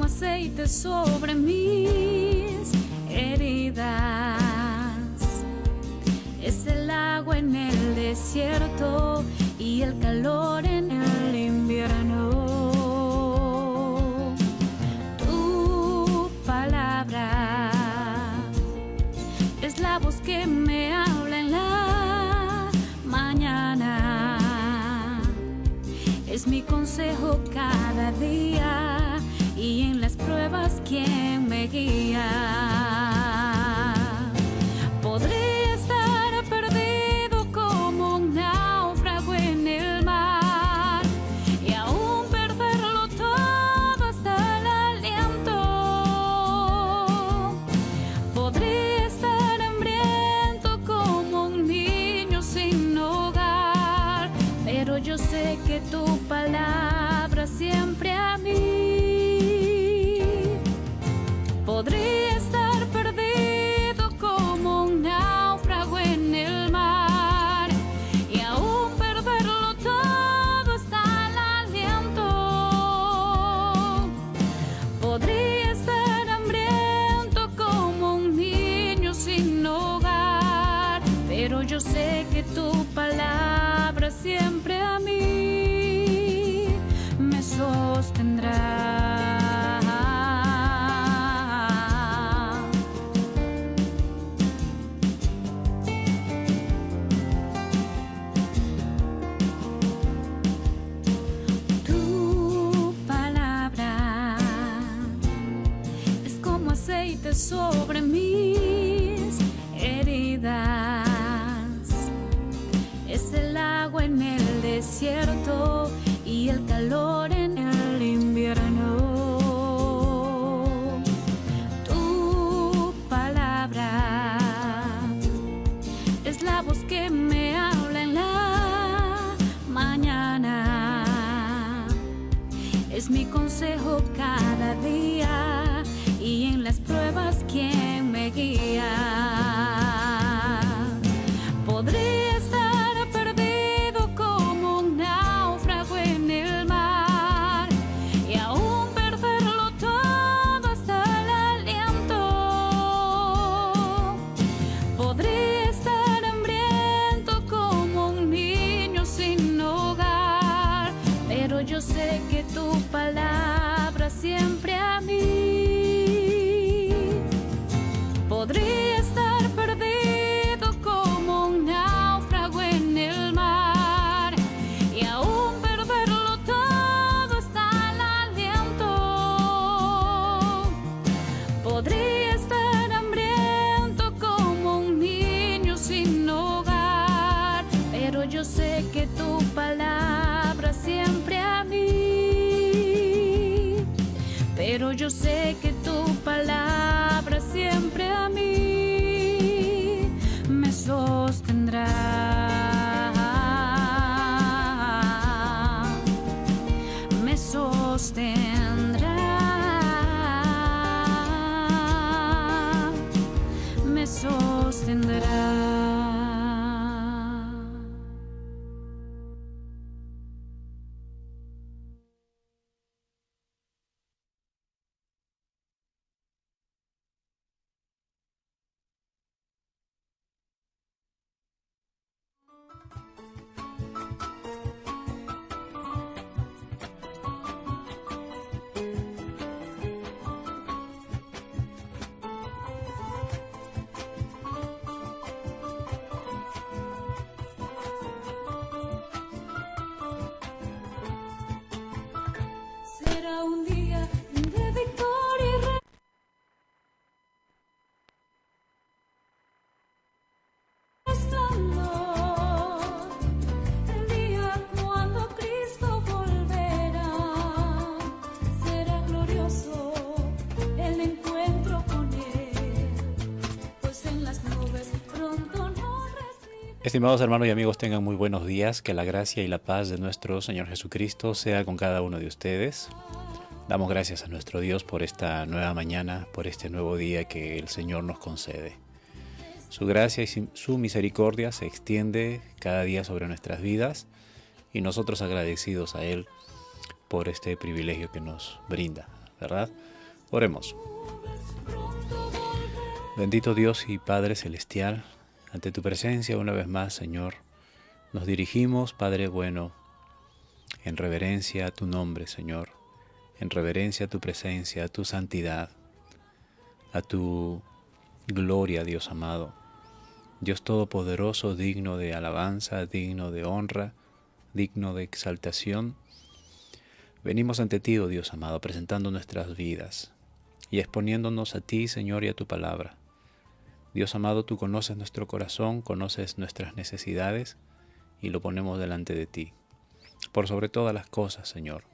aceite sobre mis heridas. Es el agua en el desierto y el calor en el invierno. Tu palabra es la voz que me habla en la mañana. Es mi consejo cada día y en las pruebas quien me guía. Podría estar perdido como un náufrago en el mar y aún perderlo todo hasta el aliento. Podría estar hambriento como un niño sin hogar, pero yo sé que tu palabra siempre a mí. Podría estar perdido como un náufrago en el mar y aún perderlo todo hasta el aliento. Podría estar hambriento como un niño sin hogar, pero yo sé que tu palabra siempre a mí me sostendrá. Tu palabra es como aceite sobre mis heridas. Es el agua en el desierto y el calor en el invierno. Tu palabra es la voz que me habla en la mañana. Es mi consejo cada día y en las pruebas quien me guía. Podría estar perdido como un náufrago en el mar y aún perderlo todo hasta el aliento. Podría estar hambriento como un niño sin hogar, pero yo sé que tu palabra siempre a mí. Podría estar perdido como un náufrago en el mar y aún perderlo todo hasta el aliento. Podría estar hambriento como un niño sin hogar, pero yo sé que tu palabra siempre a mí. Pero yo sé que tu palabra siempre a mí me sostendrá. Me sostendrá. Me sostendrá. Será un día de victoria y resplandor, el día cuando Cristo volverá. Será glorioso el encuentro con Él, pues en las nubes pronto nos recibe. Estimados hermanos y amigos, tengan muy buenos días. Que la gracia y la paz de nuestro Señor Jesucristo sea con cada uno de ustedes. Damos gracias a nuestro Dios por esta nueva mañana, por este nuevo día que el Señor nos concede. Su gracia y su misericordia se extiende cada día sobre nuestras vidas y nosotros agradecidos a Él por este privilegio que nos brinda, ¿verdad? Oremos. Bendito Dios y Padre Celestial, ante tu presencia una vez más, Señor, nos dirigimos, Padre bueno, en reverencia a tu nombre, Señor, en reverencia a tu presencia, a tu santidad, a tu gloria, Dios amado. Dios Todopoderoso, digno de alabanza, digno de honra, digno de exaltación. Venimos ante ti, oh Dios amado, presentando nuestras vidas y exponiéndonos a ti, Señor, y a tu palabra. Dios amado, tú conoces nuestro corazón, conoces nuestras necesidades y lo ponemos delante de ti. Por sobre todas las cosas, Señor,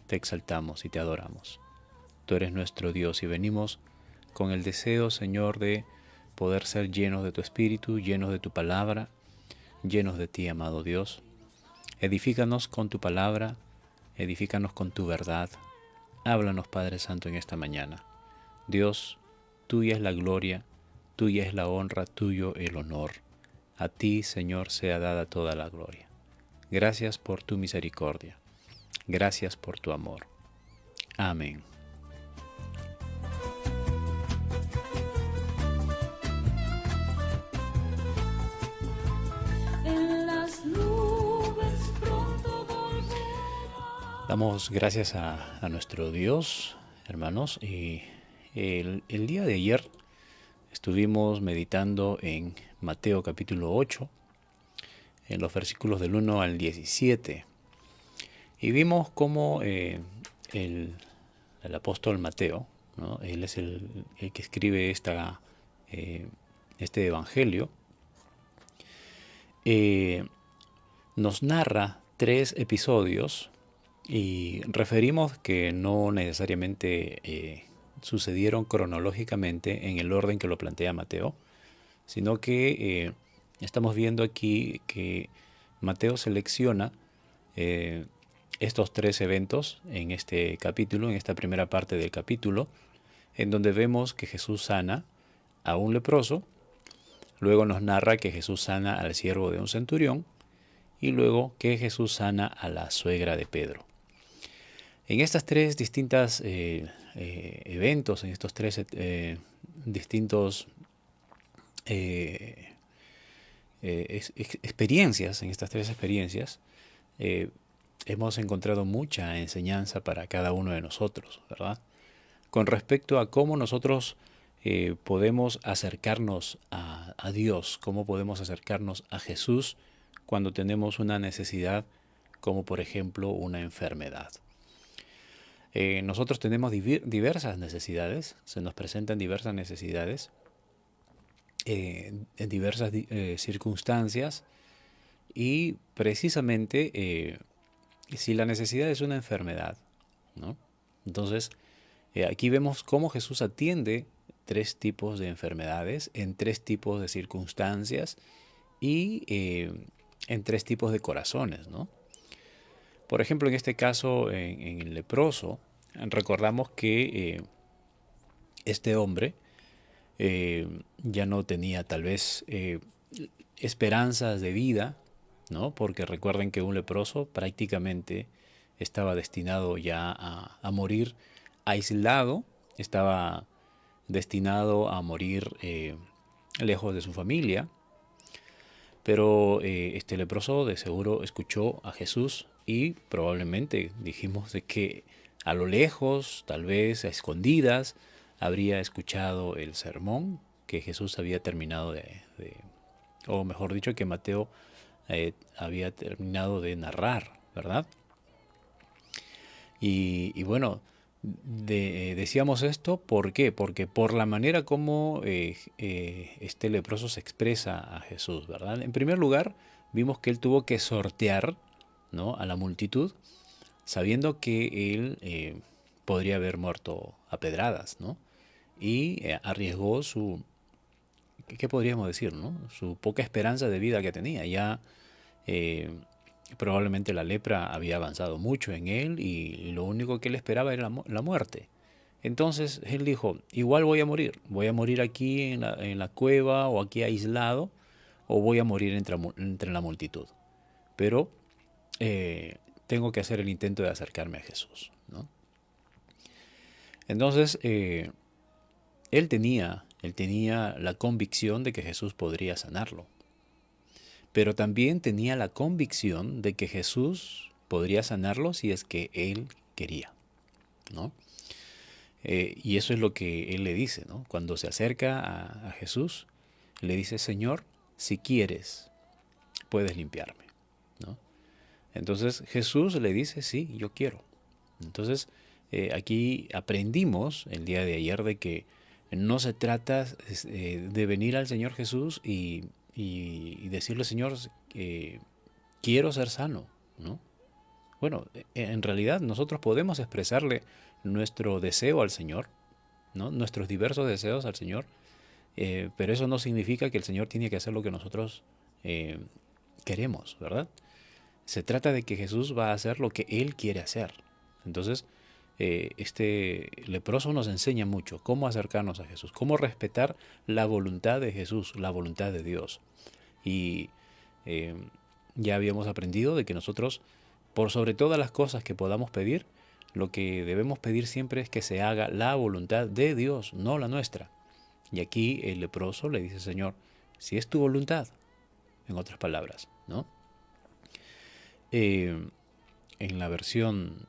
te exaltamos y te adoramos. Tú eres nuestro Dios y venimos con el deseo, Señor, de poder ser llenos de tu Espíritu, llenos de tu palabra, llenos de ti, amado Dios. Edifícanos con tu palabra, edifícanos con tu verdad. Háblanos, Padre Santo, en esta mañana. Dios, tuya es la gloria, tuya es la honra, tuyo el honor. A ti, Señor, sea dada toda la gloria. Gracias por tu misericordia. Gracias por tu amor. Amén. Damos gracias a nuestro Dios, hermanos, y el día de ayer estuvimos meditando en Mateo capítulo 8, en los versículos del 1 al 17, y vimos cómo el apóstol Mateo, ¿no? Él es el que escribe este evangelio, nos narra 3 episodios. Y referimos que no necesariamente sucedieron cronológicamente en el orden que lo plantea Mateo, sino que estamos viendo aquí que Mateo selecciona estos 3 eventos en este capítulo, en esta primera parte del capítulo, en donde vemos que Jesús sana a un leproso, luego nos narra que Jesús sana al siervo de un centurión, y luego que Jesús sana a la suegra de Pedro. En estas 3 distintas eventos, en estos 3 distintos experiencias, en estas 3 experiencias, hemos encontrado mucha enseñanza para cada uno de nosotros, ¿verdad? Con respecto a cómo nosotros podemos acercarnos a Dios, cómo podemos acercarnos a Jesús cuando tenemos una necesidad, como por ejemplo una enfermedad. Nosotros tenemos diversas necesidades, se nos presentan diversas necesidades en diversas circunstancias, y precisamente si la necesidad es una enfermedad, ¿no? Entonces aquí vemos cómo Jesús atiende 3 tipos de enfermedades en 3 tipos de circunstancias y en 3 tipos de corazones, ¿no? Por ejemplo, en este caso, en el leproso, recordamos que este hombre ya no tenía tal vez esperanzas de vida, ¿no? Porque recuerden que un leproso prácticamente estaba destinado ya a morir aislado, estaba destinado a morir lejos de su familia. Pero este leproso de seguro escuchó a Jesús y probablemente dijimos de que a lo lejos, tal vez a escondidas, habría escuchado el sermón que Jesús había terminado o mejor dicho, que Mateo había terminado de narrar, ¿verdad? Y bueno, decíamos esto, ¿por qué? Porque por la manera como este leproso se expresa a Jesús, ¿verdad? En primer lugar, vimos que él tuvo que sortear, ¿no?, a la multitud, sabiendo que él podría haber muerto a pedradas, ¿no? Y arriesgó ¿qué podríamos decir, no? Su poca esperanza de vida que tenía. Ya probablemente la lepra había avanzado mucho en él y lo único que él esperaba era la muerte. Entonces él dijo, igual voy a morir aquí en la cueva o aquí aislado, o voy a morir entre la multitud. Pero tengo que hacer el intento de acercarme a Jesús, ¿no? Entonces, él tenía la convicción de que Jesús podría sanarlo, pero también tenía la convicción de que Jesús podría sanarlo si es que él quería, ¿no? Y eso es lo que él le dice, ¿no? Cuando se acerca a Jesús, le dice, Señor, si quieres, puedes limpiarme, ¿no? Entonces Jesús le dice, sí, yo quiero. Entonces aquí aprendimos el día de ayer de que no se trata de venir al Señor Jesús y decirle, Señor, quiero ser sano, ¿no? Bueno, en realidad nosotros podemos expresarle nuestro deseo al Señor, ¿no? Nuestros diversos deseos al Señor, pero eso no significa que el Señor tiene que hacer lo que nosotros eh, queremos, ¿verdad? Se trata de que Jesús va a hacer lo que Él quiere hacer. Entonces, este leproso nos enseña mucho cómo acercarnos a Jesús, cómo respetar la voluntad de Jesús, la voluntad de Dios. Y eh, ya habíamos aprendido de que nosotros, por sobre todas las cosas que podamos pedir, lo que debemos pedir siempre es que se haga la voluntad de Dios, no la nuestra. Y aquí el leproso le dice, Señor, si es tu voluntad, en otras palabras, ¿no? En la versión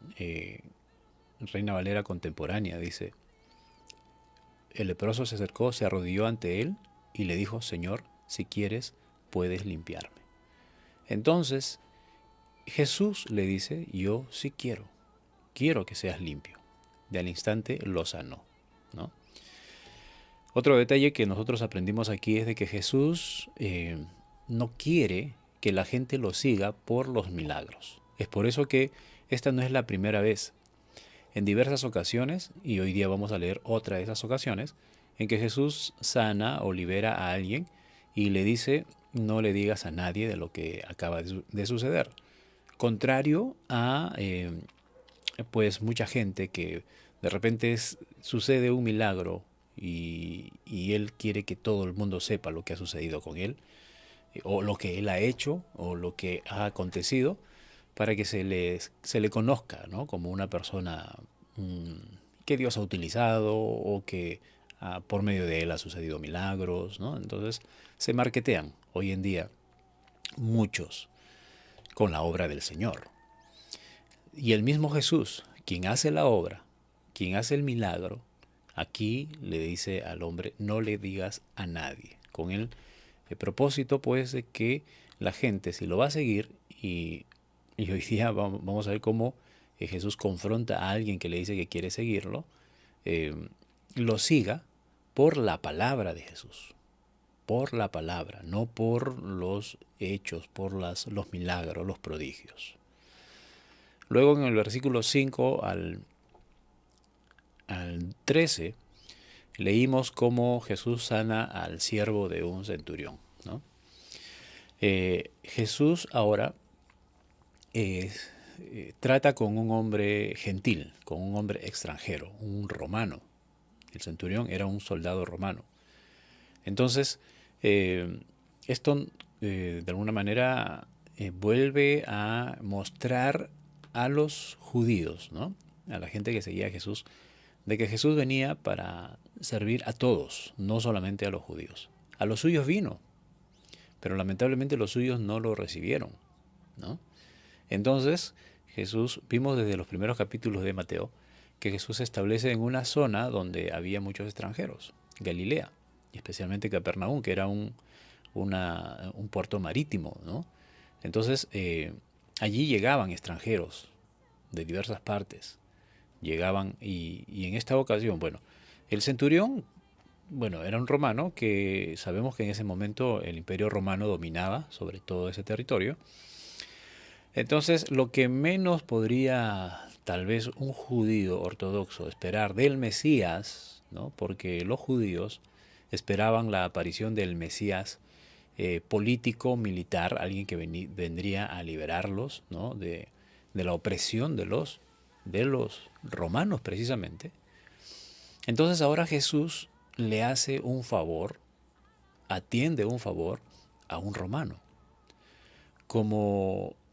Reina Valera contemporánea dice, el leproso se acercó, se arrodilló ante él y le dijo, Señor, si quieres, puedes limpiarme. Entonces, Jesús le dice, yo sí quiero que seas limpio. Y al instante lo sanó, ¿no? Otro detalle que nosotros aprendimos aquí es de que Jesús no quiere que la gente lo siga por los milagros. Es por eso que esta no es la primera vez. En diversas ocasiones, y hoy día vamos a leer otra de esas ocasiones, en que Jesús sana o libera a alguien y le dice, no le digas a nadie de lo que acaba de suceder. Contrario a pues mucha gente que de repente sucede un milagro y él quiere que todo el mundo sepa lo que ha sucedido con él, o lo que él ha hecho, o lo que ha acontecido, para que se le conozca, ¿no? Como una persona que Dios ha utilizado o que por medio de él ha sucedido milagros, ¿no? Entonces se marketean hoy en día muchos con la obra del Señor. Y el mismo Jesús, quien hace la obra, quien hace el milagro, aquí le dice al hombre, no le digas a nadie. Con el propósito, pues, de que la gente, si lo va a seguir, y hoy día vamos a ver cómo Jesús confronta a alguien que le dice que quiere seguirlo, lo siga por la palabra de Jesús. Por la palabra, no por los hechos, por los milagros, los prodigios. Luego en el versículo 5 al 13 leímos cómo Jesús sana al siervo de un centurión, ¿no? Jesús ahora trata con un hombre gentil, con un hombre extranjero, un romano. El centurión era un soldado romano. Entonces, esto de alguna manera vuelve a mostrar a los judíos, ¿no? A la gente que seguía a Jesús, de que Jesús venía para servir a todos, no solamente a los judíos. A los suyos vino, pero lamentablemente los suyos no lo recibieron, ¿no? Entonces, Jesús, vimos desde los primeros capítulos de Mateo, que Jesús se establece en una zona donde había muchos extranjeros, Galilea, y especialmente Capernaum, que era un puerto marítimo, ¿no? Entonces, allí llegaban extranjeros de diversas partes, llegaban y en esta ocasión, bueno, el centurión, bueno, era un romano que sabemos que en ese momento el imperio romano dominaba sobre todo ese territorio. Entonces, lo que menos podría tal vez un judío ortodoxo esperar del Mesías, ¿no? Porque los judíos esperaban la aparición del Mesías político, militar, alguien que vendría a liberarlos, ¿no? de la opresión de los romanos precisamente. Entonces ahora Jesús le hace un favor, atiende un favor a un romano.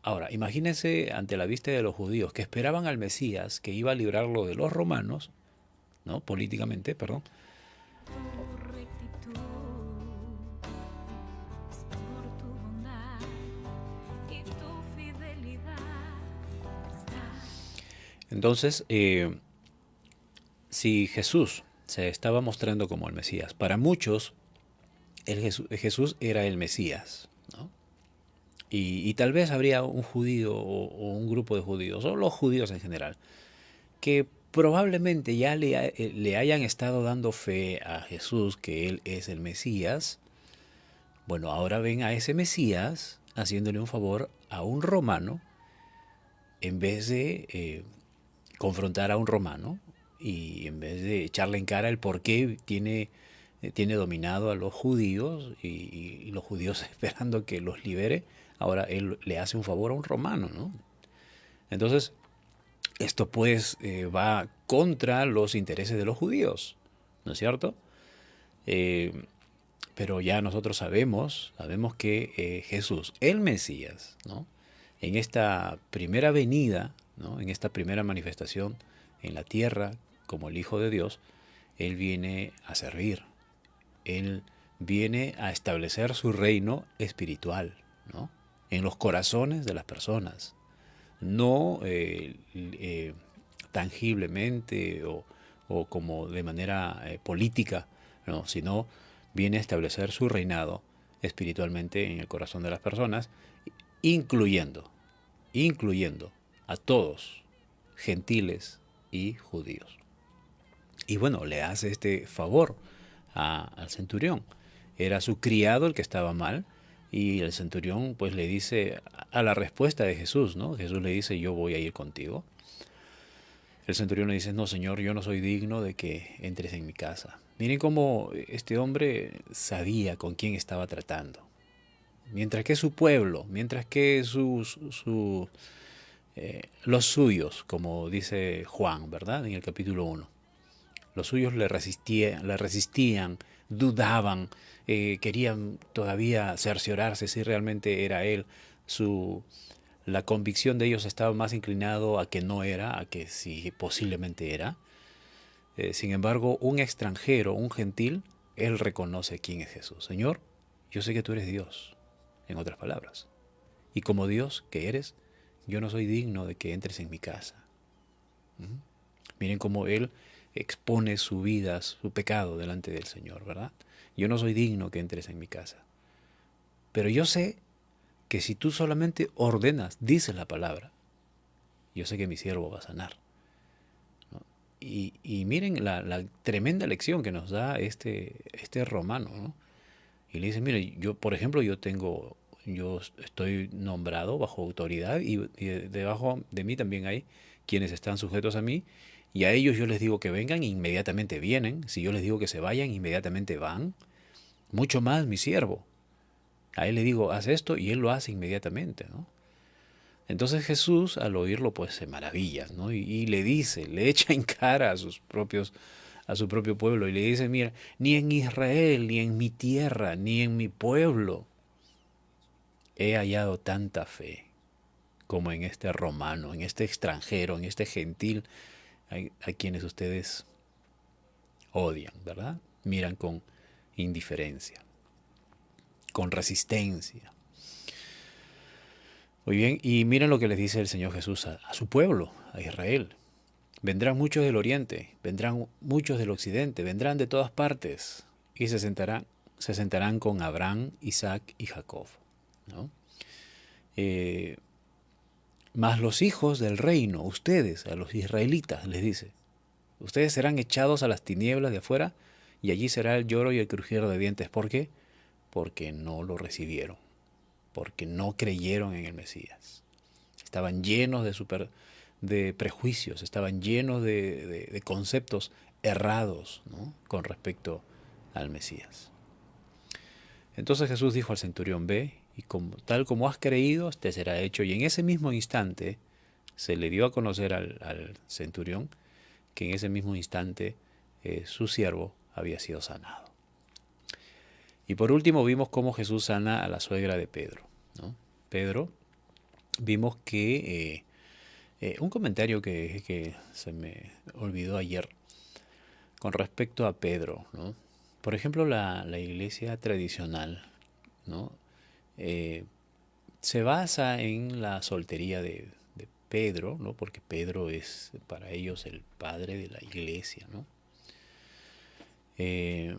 Ahora, imagínense ante la vista de los judíos que esperaban al Mesías que iba a librarlo de los romanos, ¿no? Políticamente, perdón. Tu rectitud es por tu bondad y tu fidelidad está. Entonces, si Jesús se estaba mostrando como el Mesías, para muchos Jesús era el Mesías, ¿no? Y tal vez habría un judío o un grupo de judíos, o los judíos en general, que probablemente ya le hayan estado dando fe a Jesús que Él es el Mesías. Bueno, ahora ven a ese Mesías haciéndole un favor a un romano en vez de confrontar a un romano y en vez de echarle en cara el por qué tiene dominado a los judíos y los judíos esperando que los libere, ahora él le hace un favor a un romano, ¿no? Entonces, esto pues va contra los intereses de los judíos, ¿no es cierto? Eh, pero ya nosotros sabemos que Jesús, el Mesías, ¿no? En esta primera venida, ¿no? En esta primera manifestación en la tierra como el Hijo de Dios, Él viene a servir, Él viene a establecer su reino espiritual, ¿no? En los corazones de las personas, no tangiblemente o como de manera política, ¿no? Sino viene a establecer su reinado espiritualmente en el corazón de las personas, incluyendo, incluyendo a todos, gentiles y judíos. Y bueno, le hace este favor al centurión. Era su criado el que estaba mal y el centurión pues le dice a la respuesta de Jesús, ¿no? Jesús le dice, yo voy a ir contigo. El centurión le dice, no señor, yo no soy digno de que entres en mi casa. Miren cómo este hombre sabía con quién estaba tratando. Mientras que su pueblo, mientras que los suyos, como dice Juan, ¿verdad? En el capítulo 1. Los suyos le resistían, dudaban, querían todavía cerciorarse si realmente era él. La convicción de ellos estaba más inclinado a que no era, a que sí posiblemente era. Sin embargo, un extranjero, un gentil, él reconoce quién es Jesús. Señor, yo sé que tú eres Dios, en otras palabras. Y como Dios que eres, yo no soy digno de que entres en mi casa. ¿Mm? Miren cómo él expone su vida, su pecado delante del Señor, ¿verdad? Yo no soy digno que entres en mi casa. Pero yo sé que si tú solamente ordenas, dices la palabra, yo sé que mi siervo va a sanar. ¿No? Y miren la tremenda lección que nos da este romano, ¿no? Y le dice, mire, yo, por ejemplo, yo estoy nombrado bajo autoridad y debajo de mí también hay quienes están sujetos a mí y a ellos yo les digo que vengan, inmediatamente vienen. Si yo les digo que se vayan, inmediatamente van. Mucho más mi siervo. A él le digo, haz esto y él lo hace inmediatamente, ¿no? Entonces Jesús, al oírlo, pues se maravilla, ¿no? Y le dice, le echa en cara a su propio pueblo y le dice, mira, ni en Israel, ni en mi tierra, ni en mi pueblo he hallado tanta fe como en este romano, en este extranjero, en este gentil a quienes ustedes odian, ¿verdad? Miran con indiferencia, con resistencia. Muy bien, y miren lo que les dice el Señor Jesús a su pueblo, a Israel. Vendrán muchos del oriente, vendrán muchos del occidente, vendrán de todas partes y se sentarán con Abraham, Isaac y Jacob, ¿no? Mas los hijos del reino, ustedes, a los israelitas, les dice, ustedes serán echados a las tinieblas de afuera y allí será el lloro y el crujir de dientes. ¿Por qué? Porque no lo recibieron, porque no creyeron en el Mesías. Estaban llenos de prejuicios, estaban llenos de conceptos errados, ¿no? Con respecto al Mesías. Entonces Jesús dijo al centurión, ve, y tal como has creído, te será hecho. Y en ese mismo instante se le dio a conocer al centurión que en ese mismo instante su siervo había sido sanado. Y por último vimos cómo Jesús sana a la suegra de Pedro, ¿no? Pedro, vimos que un comentario que se me olvidó ayer, con respecto a Pedro, ¿no? Por ejemplo, la iglesia tradicional, ¿no? Eh, Se basa en la soltería de Pedro, ¿no? Porque Pedro es para ellos el padre de la iglesia, ¿no? Eh,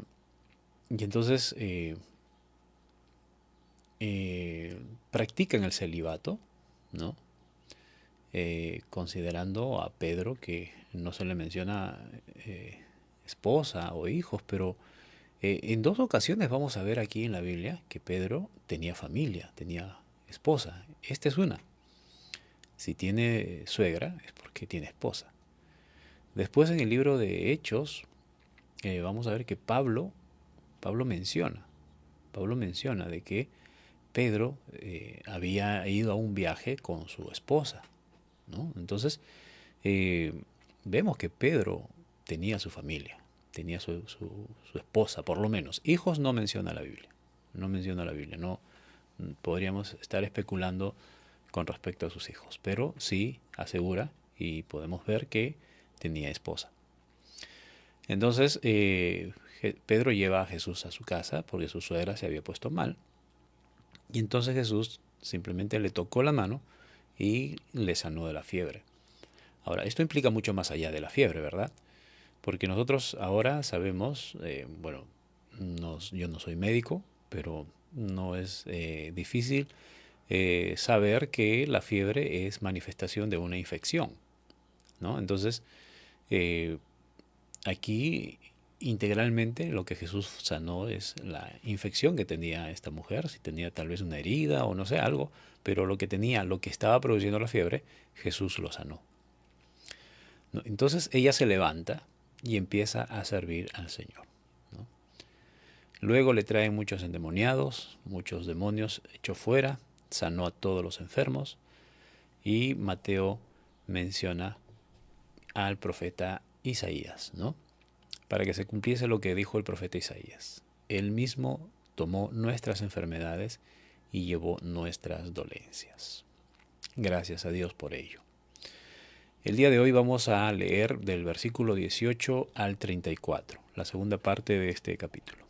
y entonces practican el celibato, ¿no? Considerando a Pedro que no se le menciona esposa o hijos, pero en dos ocasiones vamos a ver aquí en la Biblia que Pedro tenía familia, tenía esposa. Esta es una. Si tiene suegra es porque tiene esposa. Después en el libro de Hechos vamos a ver que Pablo menciona de que Pedro había ido a un viaje con su esposa, ¿no? Entonces eh, vemos que Pedro tenía su familia, tenía su esposa, por lo menos. Hijos no menciona la Biblia, no menciona la Biblia, no podríamos estar especulando con respecto a sus hijos, pero sí asegura y podemos ver que tenía esposa. Entonces Pedro lleva a Jesús a su casa porque su suegra se había puesto mal, y entonces Jesús simplemente le tocó la mano y le sanó de la fiebre. Ahora, esto implica mucho más allá de la fiebre, ¿verdad? Porque nosotros ahora sabemos, bueno, yo no soy médico, pero no es difícil saber que la fiebre es manifestación de una infección, ¿no? Entonces, eh, aquí integralmente lo que Jesús sanó es la infección que tenía esta mujer, si tenía tal vez una herida o no sé, algo, pero lo que tenía, lo que estaba produciendo la fiebre, Jesús lo sanó, ¿no? Entonces ella se levanta y empieza a servir al Señor, ¿no? Luego le traen muchos endemoniados, muchos demonios echó fuera, sanó a todos los enfermos, y Mateo menciona al profeta Isaías, ¿no? Para que se cumpliese lo que dijo el profeta Isaías. Él mismo tomó nuestras enfermedades y llevó nuestras dolencias. Gracias a Dios por ello. El día de hoy vamos a leer del versículo 18 al 34, la segunda parte de este capítulo.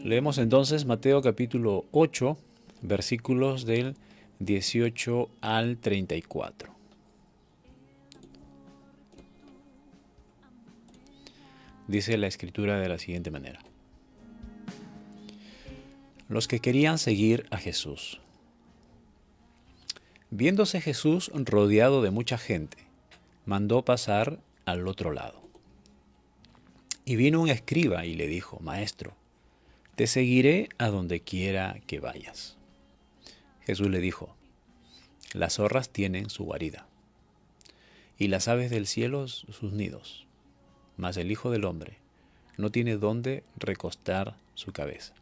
Leemos entonces Mateo capítulo 8, versículos del 18 al 34. Dice la escritura de la siguiente manera. Los que querían seguir a Jesús. Viéndose Jesús rodeado de mucha gente, mandó pasar al otro lado. Y vino un escriba y le dijo, Maestro, te seguiré a donde quiera que vayas. Jesús le dijo, las zorras tienen su guarida, y las aves del cielo sus nidos, mas el Hijo del Hombre no tiene dónde recostar su cabeza.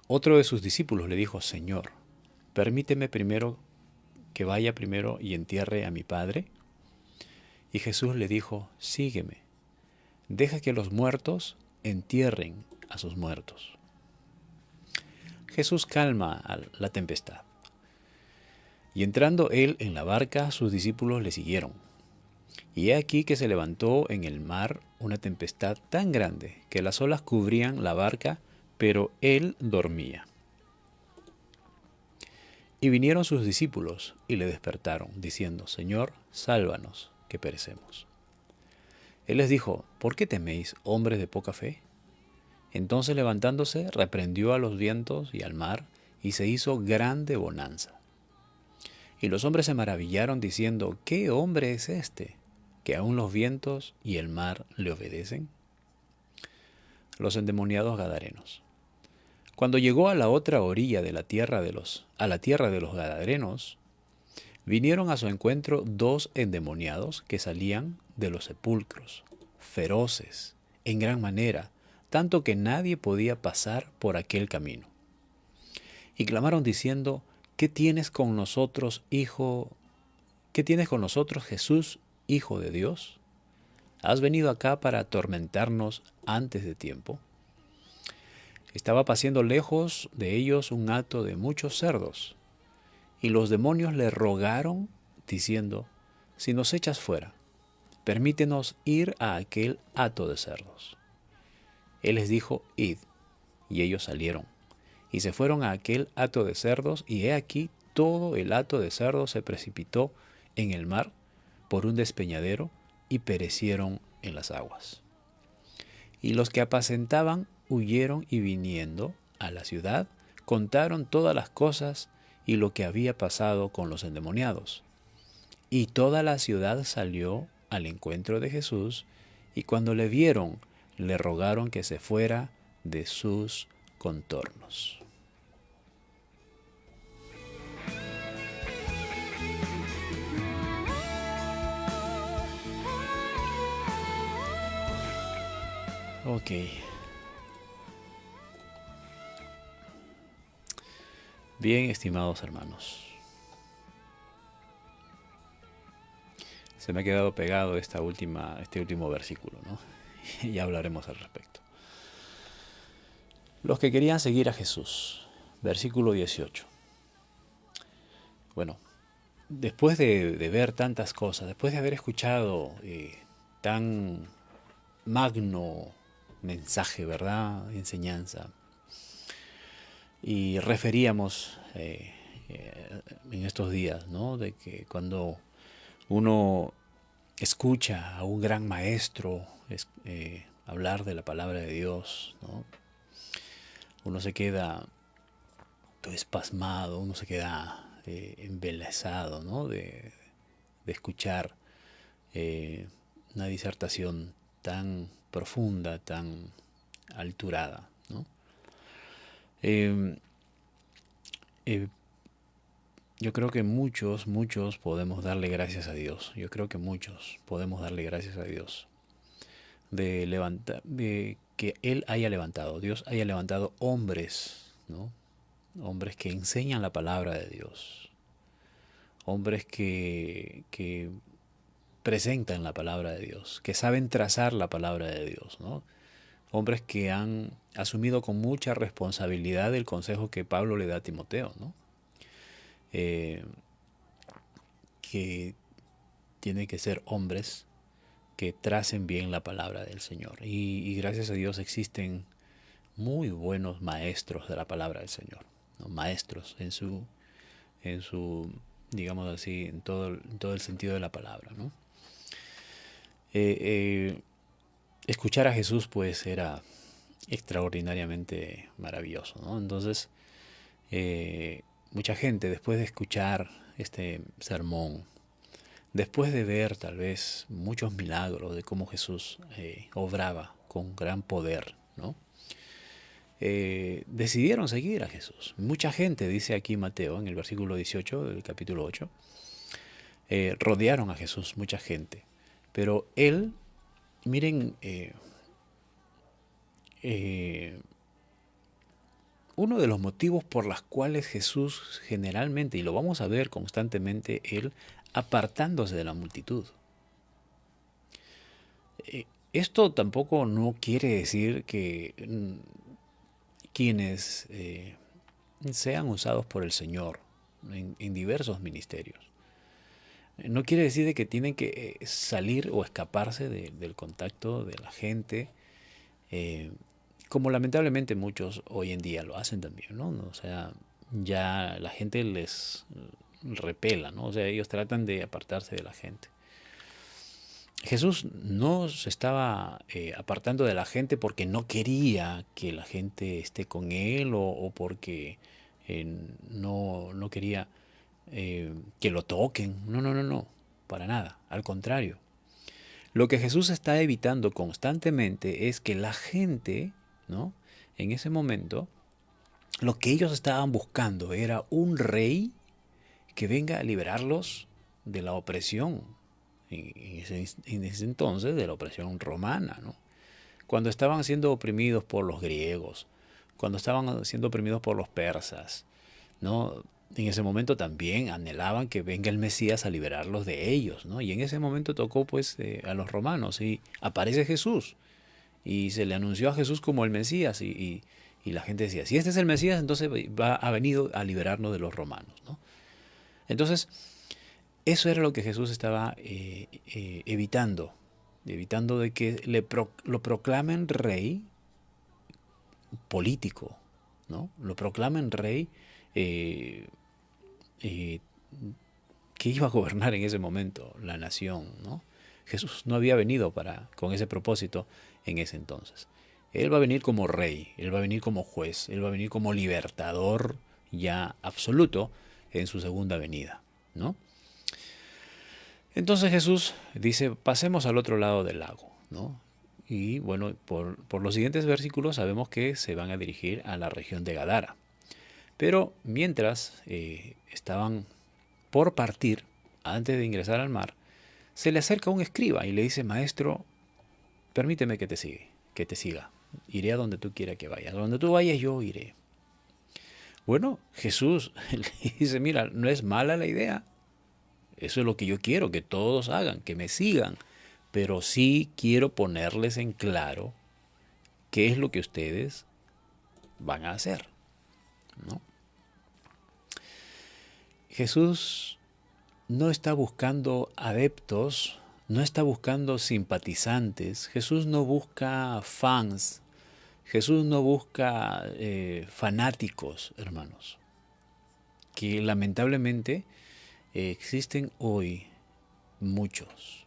Otro de sus discípulos le dijo, Señor, permíteme primero que vaya primero y entierre a mi Padre. Y Jesús le dijo, sígueme, deja que los muertos entierren a sus muertos. Jesús calma a la tempestad. Y entrando él en la barca, sus discípulos le siguieron. Y he aquí que se levantó en el mar una tempestad tan grande que las olas cubrían la barca, pero él dormía. Y vinieron sus discípulos y le despertaron, diciendo, Señor, sálvanos, que perecemos. Él les dijo, ¿por qué teméis, hombres de poca fe? Entonces levantándose, reprendió a los vientos y al mar, y se hizo grande bonanza. Y los hombres se maravillaron, diciendo, ¿qué hombre es este, que aun los vientos y el mar le obedecen? Los endemoniados gadarenos. Cuando llegó a la otra orilla de la tierra de los gadarenos, vinieron a su encuentro dos endemoniados que salían de los sepulcros, feroces, en gran manera, tanto que nadie podía pasar por aquel camino. Y clamaron diciendo, ¿qué tienes con nosotros, hijo ¿qué tienes con nosotros, Jesús, Hijo de Dios? ¿Has venido acá para atormentarnos antes de tiempo? Estaba pasando lejos de ellos un hato de muchos cerdos, y los demonios le rogaron, diciendo, si nos echas fuera, permítenos ir a aquel hato de cerdos. Él les dijo, id, y ellos salieron, y se fueron a aquel hato de cerdos, y he aquí todo el hato de cerdos se precipitó en el mar por un despeñadero, y perecieron en las aguas. Y los que apacentaban huyeron y viniendo a la ciudad, contaron todas las cosas y lo que había pasado con los endemoniados. Y toda la ciudad salió al encuentro de Jesús, y cuando le vieron, le rogaron que se fuera de sus contornos. Ok. Bien, estimados hermanos. Se me ha quedado pegado este último versículo, ¿no? Ya hablaremos al respecto. Los que querían seguir a Jesús. Versículo 18. Bueno, después de ver tantas cosas, después de haber escuchado tan magno mensaje, ¿verdad? Enseñanza. Y referíamos en estos días, ¿no? De que cuando uno escucha a un gran maestro hablar de la palabra de Dios, ¿no? Uno se queda todo espasmado, uno se queda embelesado, ¿no? de escuchar una disertación tan profunda, tan alturada, ¿no? Yo creo que muchos podemos darle gracias a Dios. Yo creo que muchos podemos darle gracias a Dios de que Él haya levantado, Dios haya levantado hombres, ¿no? Hombres que enseñan la palabra de Dios, hombres que presentan la palabra de Dios, que saben trazar la palabra de Dios, ¿no? Hombres que han asumido con mucha responsabilidad el consejo que Pablo le da a Timoteo, ¿no? Que tienen que ser hombres que tracen bien la palabra del Señor. Y gracias a Dios existen muy buenos maestros de la palabra del Señor, ¿no? Maestros en su, digamos así, en todo el sentido de la palabra, ¿no? Escuchar a Jesús pues era extraordinariamente maravilloso, ¿no? Entonces, mucha gente después de escuchar este sermón, después de ver tal vez muchos milagros de cómo Jesús obraba con gran poder, ¿no? Decidieron seguir a Jesús. Mucha gente, dice aquí Mateo en el versículo 18 del capítulo 8, rodearon a Jesús, mucha gente. Pero él, miren, uno de los motivos por los cuales Jesús generalmente, y lo vamos a ver constantemente, él apartándose de la multitud. Esto tampoco no quiere decir que quienes sean usados por el Señor en diversos ministerios, no quiere decir de que tienen que salir o escaparse del contacto de la gente, como lamentablemente muchos hoy en día lo hacen también, ¿no? O sea, ya la gente les repela, ¿no? O sea, ellos tratan de apartarse de la gente. Jesús no se estaba apartando de la gente porque no quería que la gente esté con él o porque no quería que lo toquen. No, para nada, al contrario. Lo que Jesús está evitando constantemente es que la gente, ¿no? En ese momento, lo que ellos estaban buscando era un rey que venga a liberarlos de la opresión, en ese entonces, de la opresión romana, ¿no? Cuando estaban siendo oprimidos por los griegos, cuando estaban siendo oprimidos por los persas, ¿no? en ese momento también anhelaban que venga el Mesías a liberarlos de ellos, ¿no? Y en ese momento tocó pues a los romanos y aparece Jesús y se le anunció a Jesús como el Mesías y la gente decía, si este es el Mesías, entonces ha venido a liberarnos de los romanos, ¿no? Entonces, eso era lo que Jesús estaba evitando de que lo proclamen rey político, ¿no? Lo proclamen rey eh, eh, que iba a gobernar en ese momento la nación, ¿no? Jesús no había venido con ese propósito en ese entonces. Él va a venir como rey, Él va a venir como juez, Él va a venir como libertador ya absoluto en su segunda venida, ¿no? Entonces Jesús dice, pasemos al otro lado del lago, ¿no? Y bueno, por los siguientes versículos sabemos que se van a dirigir a la región de Gadara. Pero mientras estaban por partir, antes de ingresar al mar, se le acerca un escriba y le dice, maestro, permíteme que te siga. Iré a donde tú quieras que vayas. A donde tú vayas yo iré. Bueno, Jesús le dice, mira, no es mala la idea. Eso es lo que yo quiero, que todos hagan, que me sigan. Pero sí quiero ponerles en claro qué es lo que ustedes van a hacer, ¿no? Jesús no está buscando adeptos, no está buscando simpatizantes, Jesús no busca fans, Jesús no busca fanáticos, hermanos, que lamentablemente existen hoy muchos.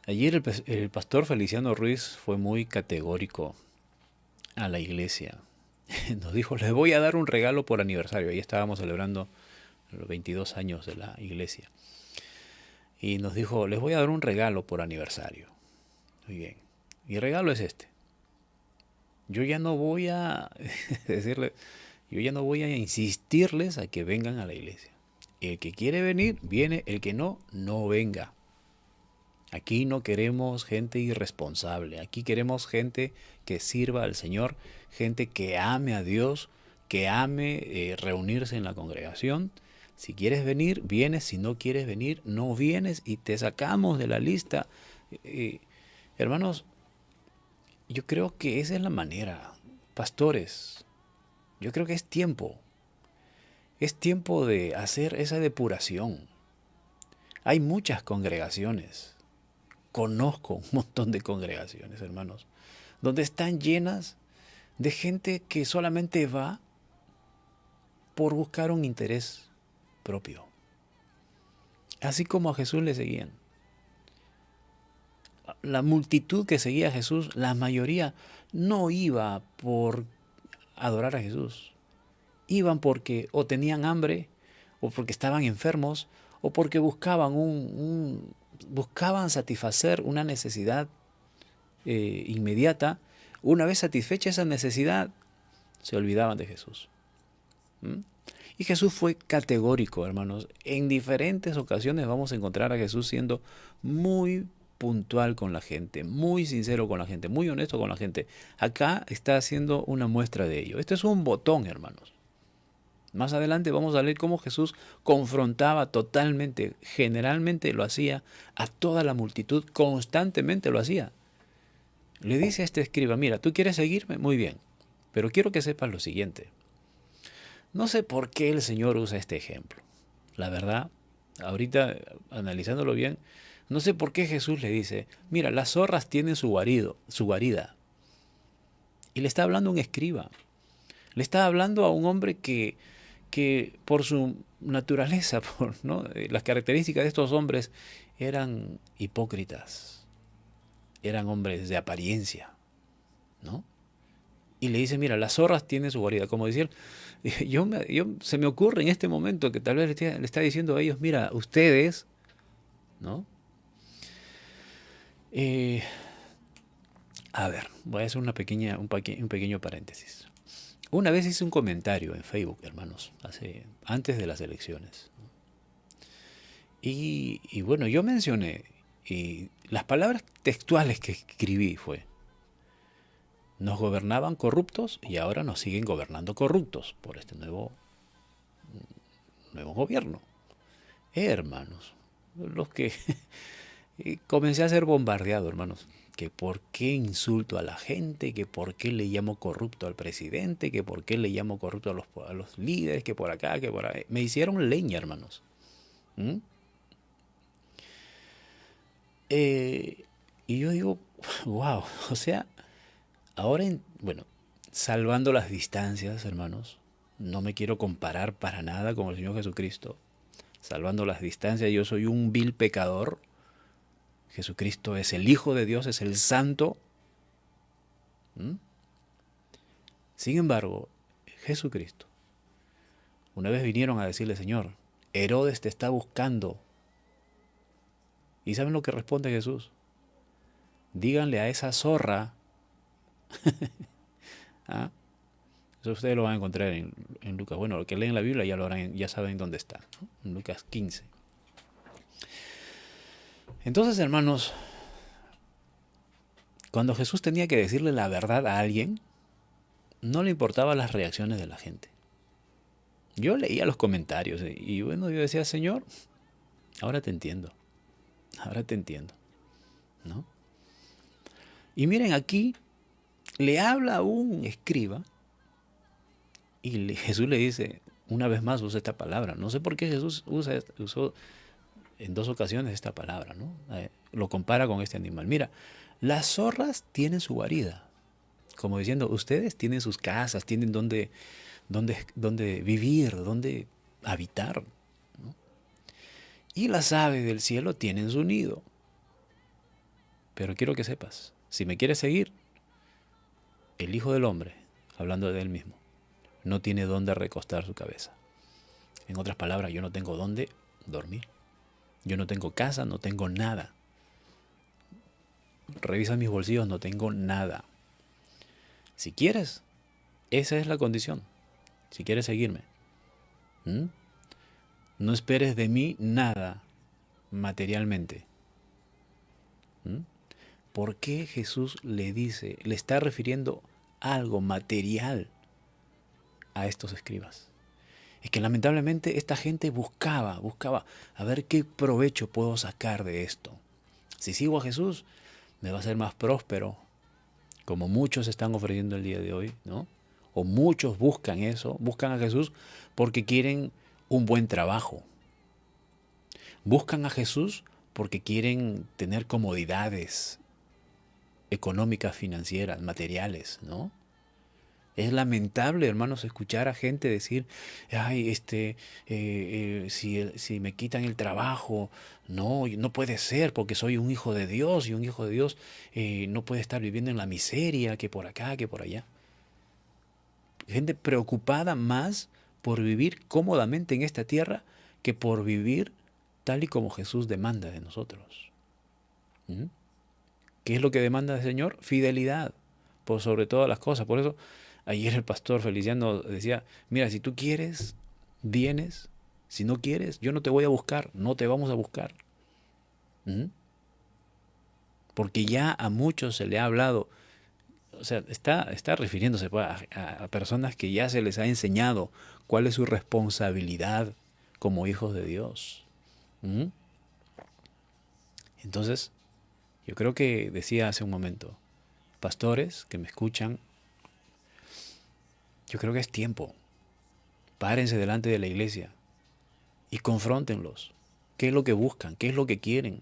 Ayer el pastor Feliciano Ruiz fue muy categórico a la iglesia. Nos dijo, les voy a dar un regalo por aniversario. Ahí estábamos celebrando los 22 años de la iglesia. Y nos dijo, les voy a dar un regalo por aniversario. Muy bien. Mi regalo es este. Yo ya no voy a decirle, yo ya no voy a insistirles a que vengan a la iglesia. El que quiere venir, viene. El que no, no venga. Aquí no queremos gente irresponsable. Aquí queremos gente que sirva al Señor, gente que ame a Dios, que ame reunirse en la congregación. Si quieres venir, vienes. Si no quieres venir, no vienes y te sacamos de la lista. Hermanos, yo creo que esa es la manera. Pastores, yo creo que es tiempo. Es tiempo de hacer esa depuración. Hay muchas congregaciones. Conozco un montón de congregaciones, hermanos, donde están llenas de gente que solamente va por buscar un interés propio. Así como a Jesús le seguían. La multitud que seguía a Jesús, la mayoría no iba por adorar a Jesús. Iban porque o tenían hambre, o porque estaban enfermos, o porque buscaban buscaban satisfacer una necesidad inmediata. Una vez satisfecha esa necesidad, se olvidaban de Jesús. Y Jesús fue categórico, hermanos. En diferentes ocasiones vamos a encontrar a Jesús siendo muy puntual con la gente, muy sincero con la gente, muy honesto con la gente. Acá está haciendo una muestra de ello. Este es un botón, hermanos. Más adelante vamos a leer cómo Jesús confrontaba totalmente, generalmente lo hacía a toda la multitud, constantemente lo hacía. Le dice a este escriba, mira, ¿tú quieres seguirme? Muy bien, pero quiero que sepas lo siguiente. No sé por qué el Señor usa este ejemplo. La verdad, ahorita analizándolo bien, no sé por qué Jesús le dice, mira, las zorras tienen su guarida. Y le está hablando a un escriba. Le está hablando a un hombre que por su naturaleza, ¿no? Las características de estos hombres eran hipócritas, eran hombres de apariencia, ¿no? Y le dice, mira, las zorras tienen su guarida. Como decir, se me ocurre en este momento que tal vez le está diciendo a ellos, mira, ustedes, ¿no? A ver, voy a hacer un pequeño paréntesis. Una vez hice un comentario en Facebook, hermanos, antes de las elecciones. Y bueno, yo mencioné, y las palabras textuales que escribí fue, nos gobernaban corruptos y ahora nos siguen gobernando corruptos por este nuevo nuevo gobierno. Hermanos, los que y comencé a ser bombardeado, hermanos, que por qué insulto a la gente, que por qué le llamo corrupto al presidente, que por qué le llamo corrupto a los líderes, que por acá, que por ahí. Me hicieron leña, hermanos. ¿Mm? Y yo digo, wow, o sea, ahora, bueno, salvando las distancias, hermanos, no me quiero comparar para nada con el Señor Jesucristo. Salvando las distancias, yo soy un vil pecador. Jesucristo es el Hijo de Dios, es el Santo. ¿Mm? Sin embargo, Jesucristo, una vez vinieron a decirle, Señor, Herodes te está buscando. ¿Y saben lo que responde Jesús? Díganle a esa zorra. ¿Ah? Eso ustedes lo van a encontrar en Lucas. Bueno, los que leen la Biblia ya lo harán, ya saben dónde está, ¿no? En Lucas 15. Entonces, hermanos, cuando Jesús tenía que decirle la verdad a alguien, no le importaban las reacciones de la gente. Yo leía los comentarios y bueno, yo decía, Señor, ahora te entiendo. Ahora te entiendo. ¿No? Y miren, aquí le habla a un escriba y Jesús le dice, una vez más usa esta palabra. No sé por qué Jesús usó en 2 ocasiones esta palabra, ¿no? Lo compara con este animal. Mira, las zorras tienen su guarida. Como diciendo, ustedes tienen sus casas, tienen donde vivir, donde habitar, ¿no? Y las aves del cielo tienen su nido. Pero quiero que sepas, si me quieres seguir, el Hijo del Hombre, hablando de él mismo, no tiene dónde recostar su cabeza. En otras palabras, yo no tengo dónde dormir. Yo no tengo casa, no tengo nada. Revisa mis bolsillos, no tengo nada. Si quieres, esa es la condición. Si quieres seguirme, no esperes de mí nada materialmente. ¿Por qué Jesús le está refiriendo algo material a estos escribas? Es que lamentablemente esta gente buscaba a ver qué provecho puedo sacar de esto. Si sigo a Jesús, me va a ser más próspero, como muchos están ofreciendo el día de hoy, ¿no? O muchos buscan eso, buscan a Jesús porque quieren un buen trabajo. Buscan a Jesús porque quieren tener comodidades económicas, financieras, materiales, ¿no? Es lamentable, hermanos, escuchar a gente decir, ay, si me quitan el trabajo, no puede ser porque soy un hijo de Dios y un hijo de Dios no puede estar viviendo en la miseria, que por acá, que por allá. Gente preocupada más por vivir cómodamente en esta tierra que por vivir tal y como Jesús demanda de nosotros. ¿Qué es lo que demanda el Señor? Fidelidad, por sobre todas las cosas. Por eso ayer el pastor Feliciano decía, mira, si tú quieres, vienes. Si no quieres, yo no te voy a buscar, no te vamos a buscar. Porque ya a muchos se le ha hablado, o sea, está refiriéndose a personas que ya se les ha enseñado cuál es su responsabilidad como hijos de Dios. Entonces, yo creo que decía hace un momento, pastores que me escuchan, yo creo que es tiempo. Párense delante de la iglesia y confróntenlos. ¿Qué es lo que buscan? ¿Qué es lo que quieren?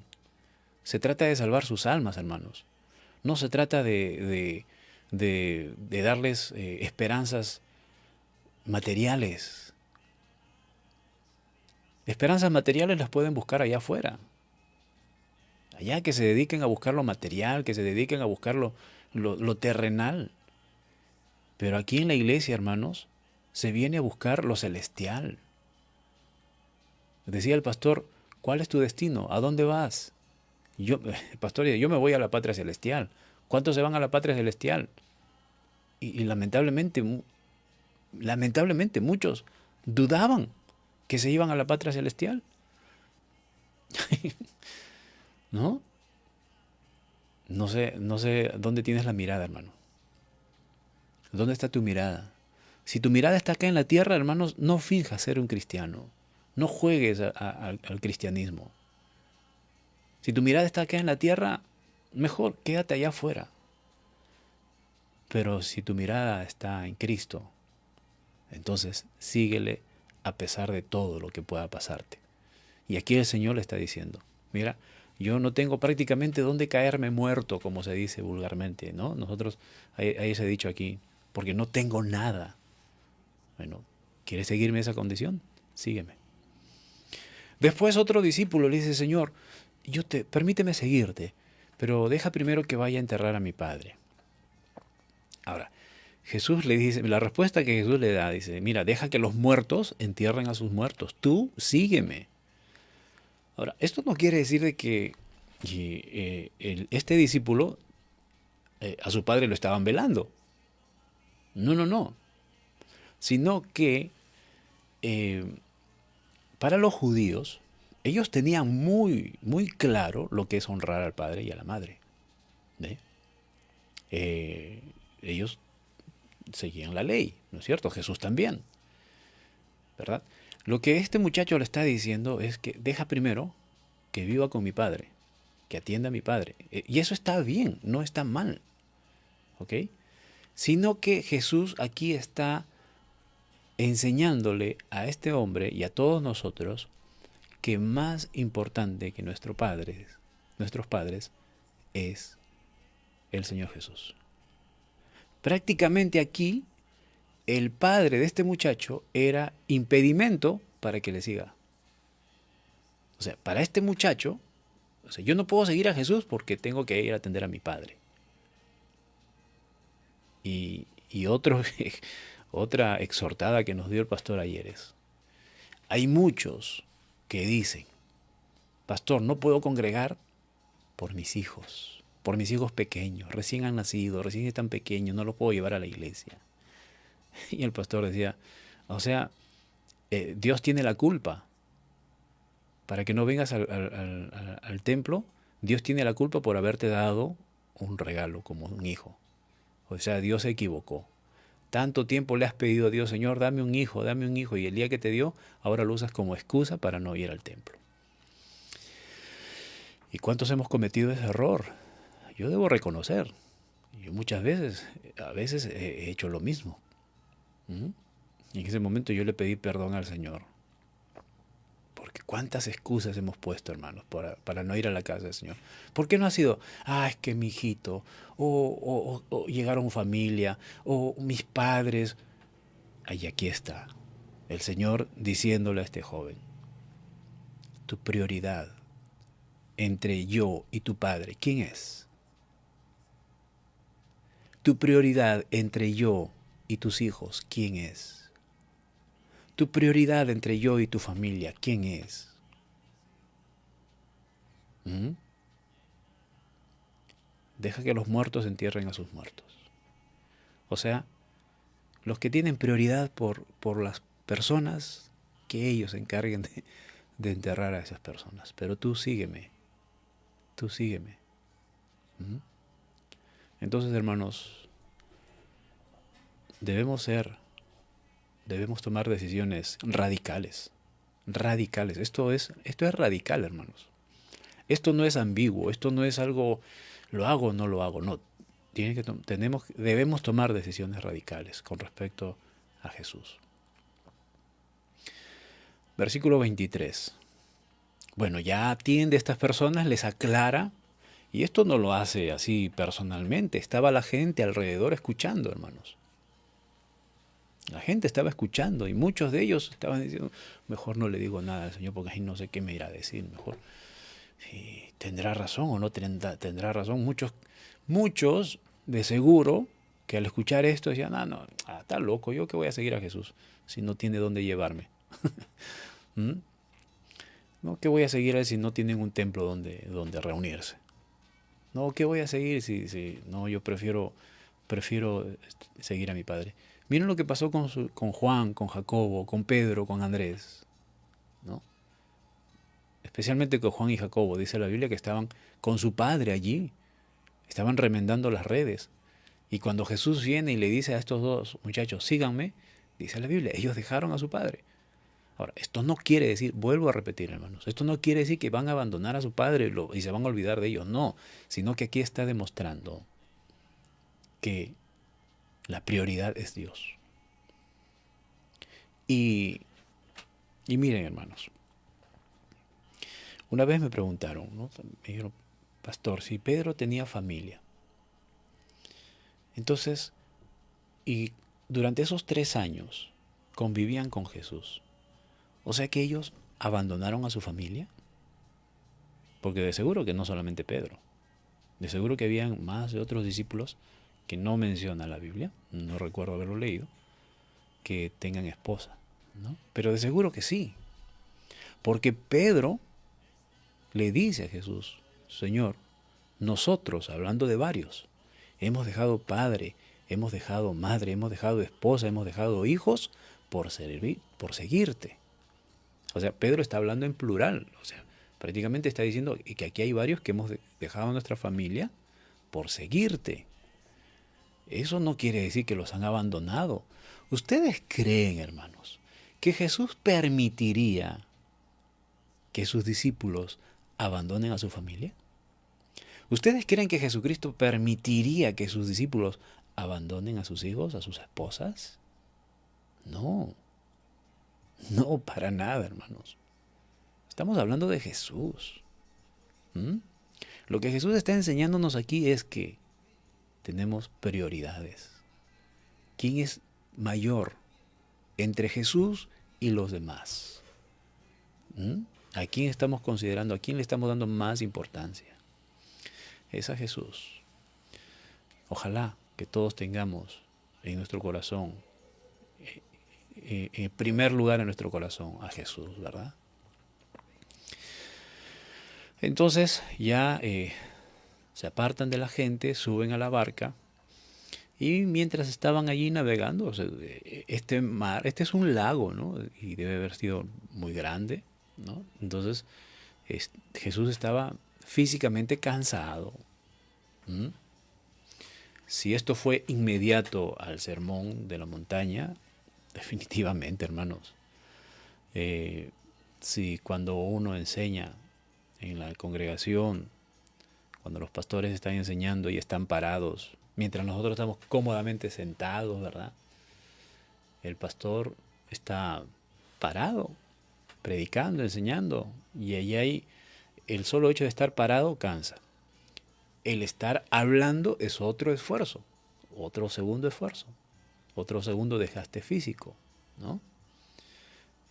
Se trata de salvar sus almas, hermanos. No se trata de darles esperanzas materiales. Esperanzas materiales las pueden buscar allá afuera. Allá que se dediquen a buscar lo material, que se dediquen a buscar lo terrenal. Pero aquí en la iglesia, hermanos, se viene a buscar lo celestial. Decía el pastor, ¿cuál es tu destino? ¿A dónde vas? Pastor, yo me voy a la patria celestial. ¿Cuántos se van a la patria celestial? Y lamentablemente muchos dudaban que se iban a la patria celestial. ¿No? No sé dónde tienes la mirada, hermano. ¿Dónde está tu mirada? Si tu mirada está acá en la tierra, hermanos, no finjas ser un cristiano. No juegues al cristianismo. Si tu mirada está acá en la tierra, mejor quédate allá afuera. Pero si tu mirada está en Cristo, entonces síguele a pesar de todo lo que pueda pasarte. Y aquí el Señor le está diciendo, mira, yo no tengo prácticamente dónde caerme muerto, como se dice vulgarmente, ¿no? Nosotros, ahí se ha dicho aquí, porque no tengo nada. Bueno, ¿quieres seguirme esa condición? Sígueme. Después otro discípulo le dice, Señor, permíteme seguirte, pero deja primero que vaya a enterrar a mi padre. Ahora, Jesús le dice, la respuesta que Jesús le da, dice, mira, deja que los muertos entierren a sus muertos, tú sígueme. Ahora, esto no quiere decir de que este discípulo a su padre lo estaban velando. No, no, no. Sino que para los judíos, ellos tenían muy, muy claro lo que es honrar al padre y a la madre. ¿Ve? Ellos seguían la ley, ¿no es cierto? Jesús también, ¿verdad? Lo que este muchacho le está diciendo es que deja primero que viva con mi padre, que atienda a mi padre. Y eso está bien, no está mal, ¿ok? Sino que Jesús aquí está enseñándole a este hombre y a todos nosotros que más importante que nuestros padres es el Señor Jesús. Prácticamente aquí el padre de este muchacho era impedimento para que le siga. O sea, para este muchacho, o sea, yo no puedo seguir a Jesús porque tengo que ir a atender a mi padre. Y otra exhortada que nos dio el pastor ayer es, hay muchos que dicen, pastor, no puedo congregar por mis hijos pequeños, recién han nacido, recién están pequeños, no los puedo llevar a la iglesia. Y el pastor decía, o sea, Dios tiene la culpa. Para que no vengas al templo, Dios tiene la culpa por haberte dado un regalo como un hijo. O sea, Dios se equivocó. Tanto tiempo le has pedido a Dios, Señor, dame un hijo, y el día que te dio, ahora lo usas como excusa para no ir al templo. ¿Y cuántos hemos cometido ese error? Yo debo reconocer, yo muchas veces, a veces he hecho lo mismo. Y en ese momento yo le pedí perdón al Señor. Porque cuántas excusas hemos puesto, hermanos, para no ir a la casa del Señor. ¿Por qué no ha sido, es que mi hijito, o llegaron familia, o mis padres? Y aquí está, el Señor diciéndole a este joven, tu prioridad entre yo y tu padre, ¿quién es? Tu prioridad entre yo y tus hijos, ¿quién es? Tu prioridad entre yo y tu familia, ¿quién es? Deja que los muertos entierren a sus muertos. O sea, los que tienen prioridad por las personas, que ellos se encarguen de enterrar a esas personas. Pero tú sígueme. Entonces, hermanos, debemos tomar decisiones radicales. Esto es radical, hermanos. Esto no es ambiguo, esto no es algo, lo hago o no lo hago, no. Debemos tomar decisiones radicales con respecto a Jesús. Versículo 23. Bueno, ya atiende a estas personas, les aclara, y esto no lo hace así personalmente, estaba la gente alrededor escuchando, hermanos. La gente estaba escuchando y muchos de ellos estaban diciendo, mejor no le digo nada al Señor porque ahí no sé qué me irá a decir, mejor si tendrá razón o no tendrá razón. Muchos de seguro que al escuchar esto decían, está loco, yo que voy a seguir a Jesús si no tiene dónde llevarme. No, ¿qué voy a seguir a él si no tienen un templo donde reunirse? No, ¿qué voy a seguir si no, yo prefiero seguir a mi padre? Miren lo que pasó con Juan, con Jacobo, con Pedro, con Andrés, ¿no? Especialmente con Juan y Jacobo, dice la Biblia que estaban con su padre allí, estaban remendando las redes. Y cuando Jesús viene y le dice a estos dos muchachos, síganme, dice la Biblia, ellos dejaron a su padre. Ahora, esto no quiere decir, vuelvo a repetir, hermanos, esto no quiere decir que van a abandonar a su padre y se van a olvidar de ellos, no, sino que aquí está demostrando que la prioridad es Dios. Y miren, hermanos, una vez me preguntaron, ¿no? Me dijeron, pastor, si Pedro tenía familia, entonces, y durante esos 3 años convivían con Jesús, o sea que ellos abandonaron a su familia, porque de seguro que no solamente Pedro, de seguro que habían más de otros discípulos que no menciona la Biblia, no recuerdo haberlo leído, que tengan esposa, ¿no? Pero de seguro que sí, porque Pedro le dice a Jesús, Señor, nosotros, hablando de varios, hemos dejado padre, hemos dejado madre, hemos dejado esposa, hemos dejado hijos por seguirte. O sea, Pedro está hablando en plural, o sea, prácticamente está diciendo que aquí hay varios que hemos dejado nuestra familia por seguirte. Eso no quiere decir que los han abandonado. ¿Ustedes creen, hermanos, que Jesús permitiría que sus discípulos abandonen a su familia? ¿Ustedes creen que Jesucristo permitiría que sus discípulos abandonen a sus hijos, a sus esposas? No, no para nada, hermanos. Estamos hablando de Jesús. Lo que Jesús está enseñándonos aquí es que tenemos prioridades. ¿Quién es mayor entre Jesús y los demás? ¿A quién estamos considerando? ¿A quién le estamos dando más importancia? Es a Jesús. Ojalá que todos tengamos en nuestro corazón, en primer lugar en nuestro corazón, a Jesús, ¿verdad? Entonces ya se apartan de la gente, suben a la barca y mientras estaban allí navegando, o sea, este mar, este es un lago, ¿no? Y debe haber sido muy grande, ¿no? Entonces Jesús estaba físicamente cansado. Si esto fue inmediato al sermón de la montaña, definitivamente, hermanos. Si cuando uno enseña en la congregación, cuando los pastores están enseñando y están parados, mientras nosotros estamos cómodamente sentados, ¿verdad? El pastor está parado, predicando, enseñando, y allí el solo hecho de estar parado cansa. El estar hablando es otro esfuerzo, otro segundo esfuerzo, otro segundo desgaste físico, ¿no?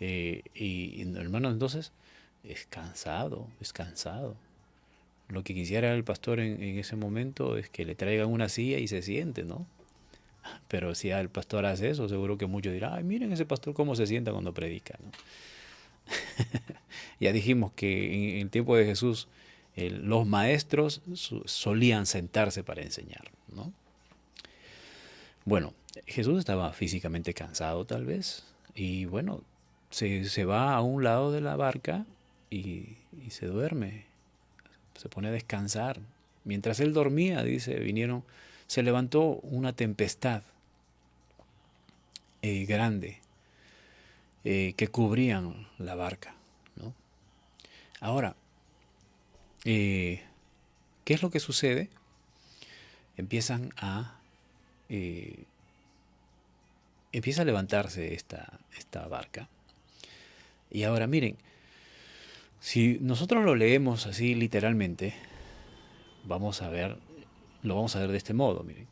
Hermanos, entonces es cansado, es cansado. Lo que quisiera el pastor en ese momento es que le traigan una silla y se siente, ¿no? Pero si el pastor hace eso, seguro que muchos dirán, ay, miren ese pastor cómo se sienta cuando predica, ¿no? Ya dijimos que en el tiempo de Jesús los maestros solían sentarse para enseñar, ¿no? Bueno, Jesús estaba físicamente cansado tal vez, y bueno, se va a un lado de la barca y se duerme, se pone a descansar. Mientras él dormía, dice, se levantó una tempestad grande que cubrían la barca, ¿no? Ahora, ¿qué es lo que sucede? Empieza a levantarse esta barca. Y ahora miren, si nosotros lo leemos así literalmente, lo vamos a ver de este modo, miren.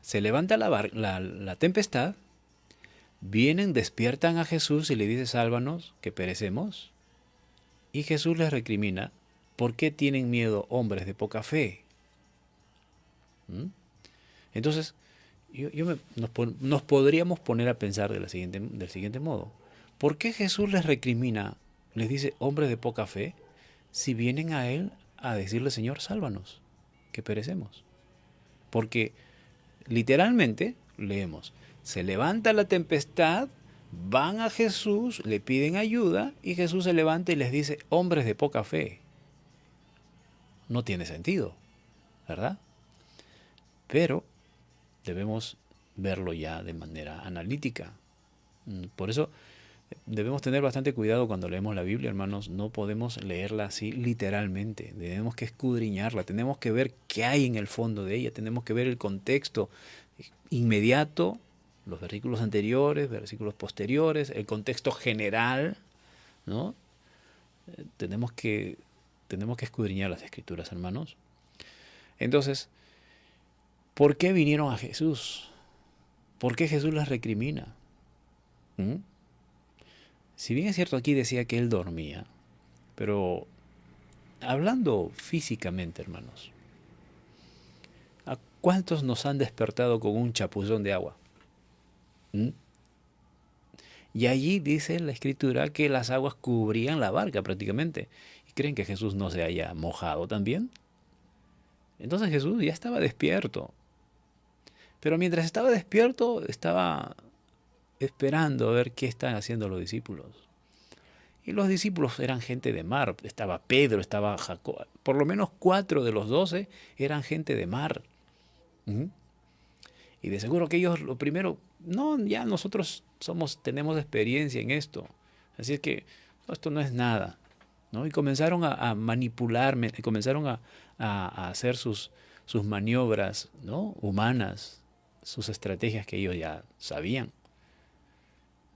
Se levanta la tempestad, vienen, despiertan a Jesús y le dice, sálvanos, que perecemos. Y Jesús les recrimina, ¿por qué tienen miedo hombres de poca fe? Entonces, nos podríamos poner a pensar del siguiente modo. ¿Por qué Jesús les recrimina, les dice hombres de poca fe, si vienen a Él a decirle, Señor, sálvanos, que perecemos? Porque literalmente leemos, se levanta la tempestad, van a Jesús, le piden ayuda y Jesús se levanta y les dice, hombres de poca fe. No tiene sentido, ¿verdad? Pero debemos verlo ya de manera analítica. Por eso Debemos tener bastante cuidado cuando leemos la Biblia, hermanos. No podemos leerla así literalmente. Tenemos que escudriñarla, tenemos que ver qué hay en el fondo de ella, tenemos que ver el contexto inmediato, los versículos anteriores, versículos posteriores, el contexto general, ¿no? Tenemos que, tenemos que escudriñar las Escrituras, hermanos. Entonces, ¿por qué vinieron a Jesús? ¿Por qué Jesús las recrimina? ¿Mm? Si bien es cierto, aquí decía que él dormía, pero hablando físicamente, hermanos, ¿a cuántos nos han despertado con un chapuzón de agua? ¿Mm? Y allí dice la Escritura que las aguas cubrían la barca prácticamente. ¿Y creen que Jesús no se haya mojado también? Entonces Jesús ya estaba despierto. Pero mientras estaba despierto, estaba esperando a ver qué están haciendo los discípulos. Y los discípulos eran gente de mar. Estaba Pedro, estaba Jacob. Por lo menos 4 de los 12 eran gente de mar. ¿Mm? Y de seguro que ellos lo primero, no, ya nosotros tenemos experiencia en esto. Así es que no, esto no es nada, ¿no? Y comenzaron a manipular, comenzaron a hacer sus maniobras, ¿no?, humanas, sus estrategias que ellos ya sabían.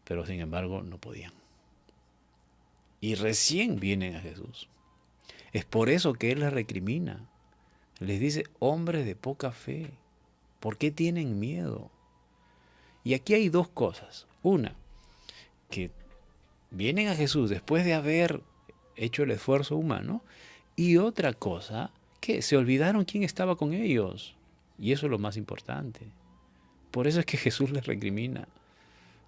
Pero sin embargo no podían. Y recién vienen a Jesús. Es por eso que Él les recrimina. Les dice, hombres de poca fe, ¿por qué tienen miedo? Y aquí hay dos cosas. Una, que vienen a Jesús después de haber hecho el esfuerzo humano. Y otra cosa, que se olvidaron quién estaba con ellos. Y eso es lo más importante. Por eso es que Jesús les recrimina.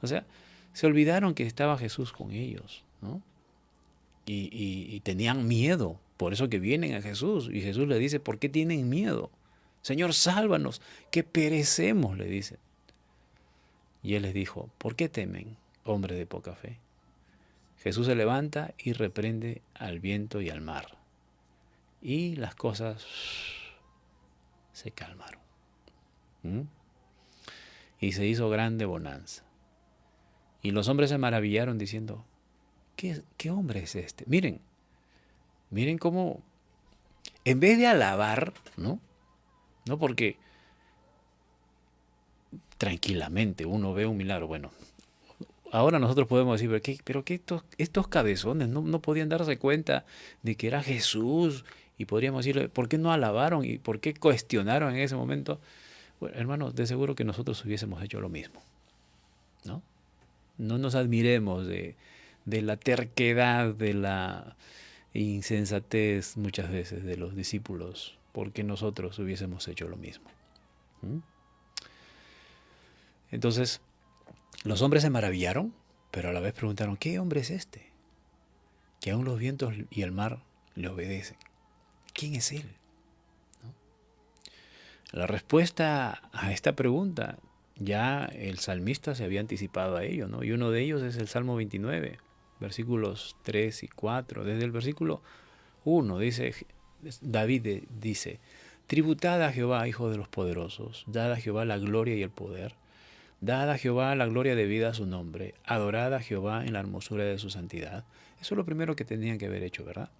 O sea, se olvidaron que estaba Jesús con ellos, ¿no? Y tenían miedo. Por eso que vienen a Jesús. Y Jesús les dice, ¿por qué tienen miedo? Señor, sálvanos, que perecemos, le dice. Y Él les dijo, ¿por qué temen, hombres de poca fe? Jesús se levanta y reprende al viento y al mar. Y las cosas se calmaron. ¿Mm? Y se hizo grande bonanza. Y los hombres se maravillaron diciendo, ¿qué hombre es este? Miren cómo, en vez de alabar, ¿no? No, porque tranquilamente uno ve un milagro. Bueno, ahora nosotros podemos decir, pero que estos cabezones no podían darse cuenta de que era Jesús. Y podríamos decirle, ¿por qué no alabaron? ¿Y por qué cuestionaron en ese momento? Bueno, hermanos, de seguro que nosotros hubiésemos hecho lo mismo, ¿no? No nos admiremos de la terquedad, de la insensatez muchas veces de los discípulos, porque nosotros hubiésemos hecho lo mismo. ¿Mm? Entonces, los hombres se maravillaron, pero a la vez preguntaron, ¿qué hombre es este? Que aún los vientos y el mar le obedecen. ¿Quién es él? ¿No? La respuesta a esta pregunta, ya el salmista se había anticipado a ello, ¿no? Y uno de ellos es el Salmo 29, versículos 3 y 4. Desde el versículo 1 dice, David dice, tributad a Jehová, hijo de los poderosos, dad a Jehová la gloria y el poder, dad a Jehová la gloria debida a su nombre, adorad a Jehová en la hermosura de su santidad. Eso es lo primero que tenían que haber hecho, ¿verdad?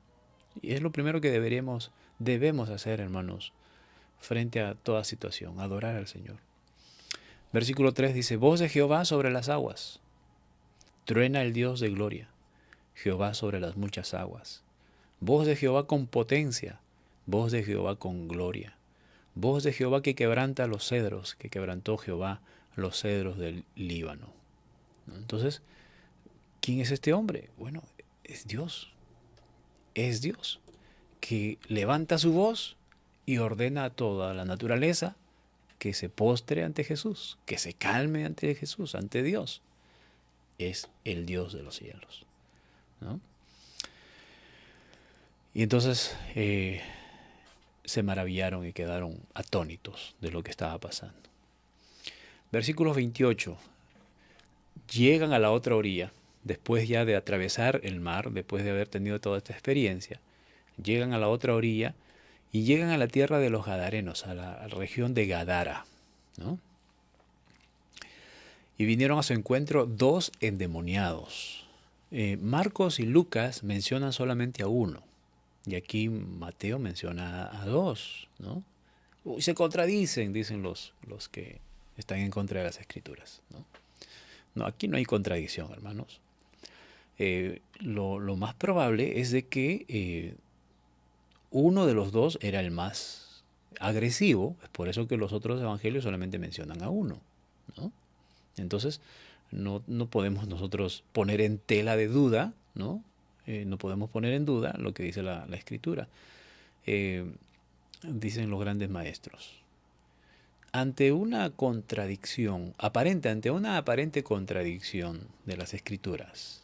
Y es lo primero que debemos hacer, hermanos, frente a toda situación, adorar al Señor. Versículo 3 dice, voz de Jehová sobre las aguas, truena el Dios de gloria, Jehová sobre las muchas aguas. Voz de Jehová con potencia, voz de Jehová con gloria. Voz de Jehová que quebranta los cedros, que quebrantó Jehová los cedros del Líbano. Entonces, ¿quién es este hombre? Bueno, es Dios. Es Dios, que levanta su voz y ordena a toda la naturaleza que se postre ante Jesús, que se calme ante Jesús, ante Dios. Es el Dios de los cielos, ¿no? Y entonces se maravillaron y quedaron atónitos de lo que estaba pasando. Versículo 28. Llegan a la otra orilla, después ya de atravesar el mar, después de haber tenido toda esta experiencia. Llegan a la otra orilla y llegan a la tierra de los Gadarenos, a la región de Gadara, ¿no? y vinieron a su encuentro 2 endemoniados. Marcos y Lucas mencionan solamente a uno, y aquí Mateo menciona a 2, ¿no? Uy, se contradicen, dicen los que están en contra de las Escrituras, ¿no? No, aquí no hay contradicción, hermanos. Lo más probable es de que uno de los dos era el más agresivo, es por eso que los otros evangelios solamente mencionan a uno, ¿no? Entonces, no podemos nosotros poner en tela de duda, ¿no? No podemos poner en duda lo que dice la Escritura. Dicen los grandes maestros. Ante una contradicción, ante una aparente contradicción de las Escrituras,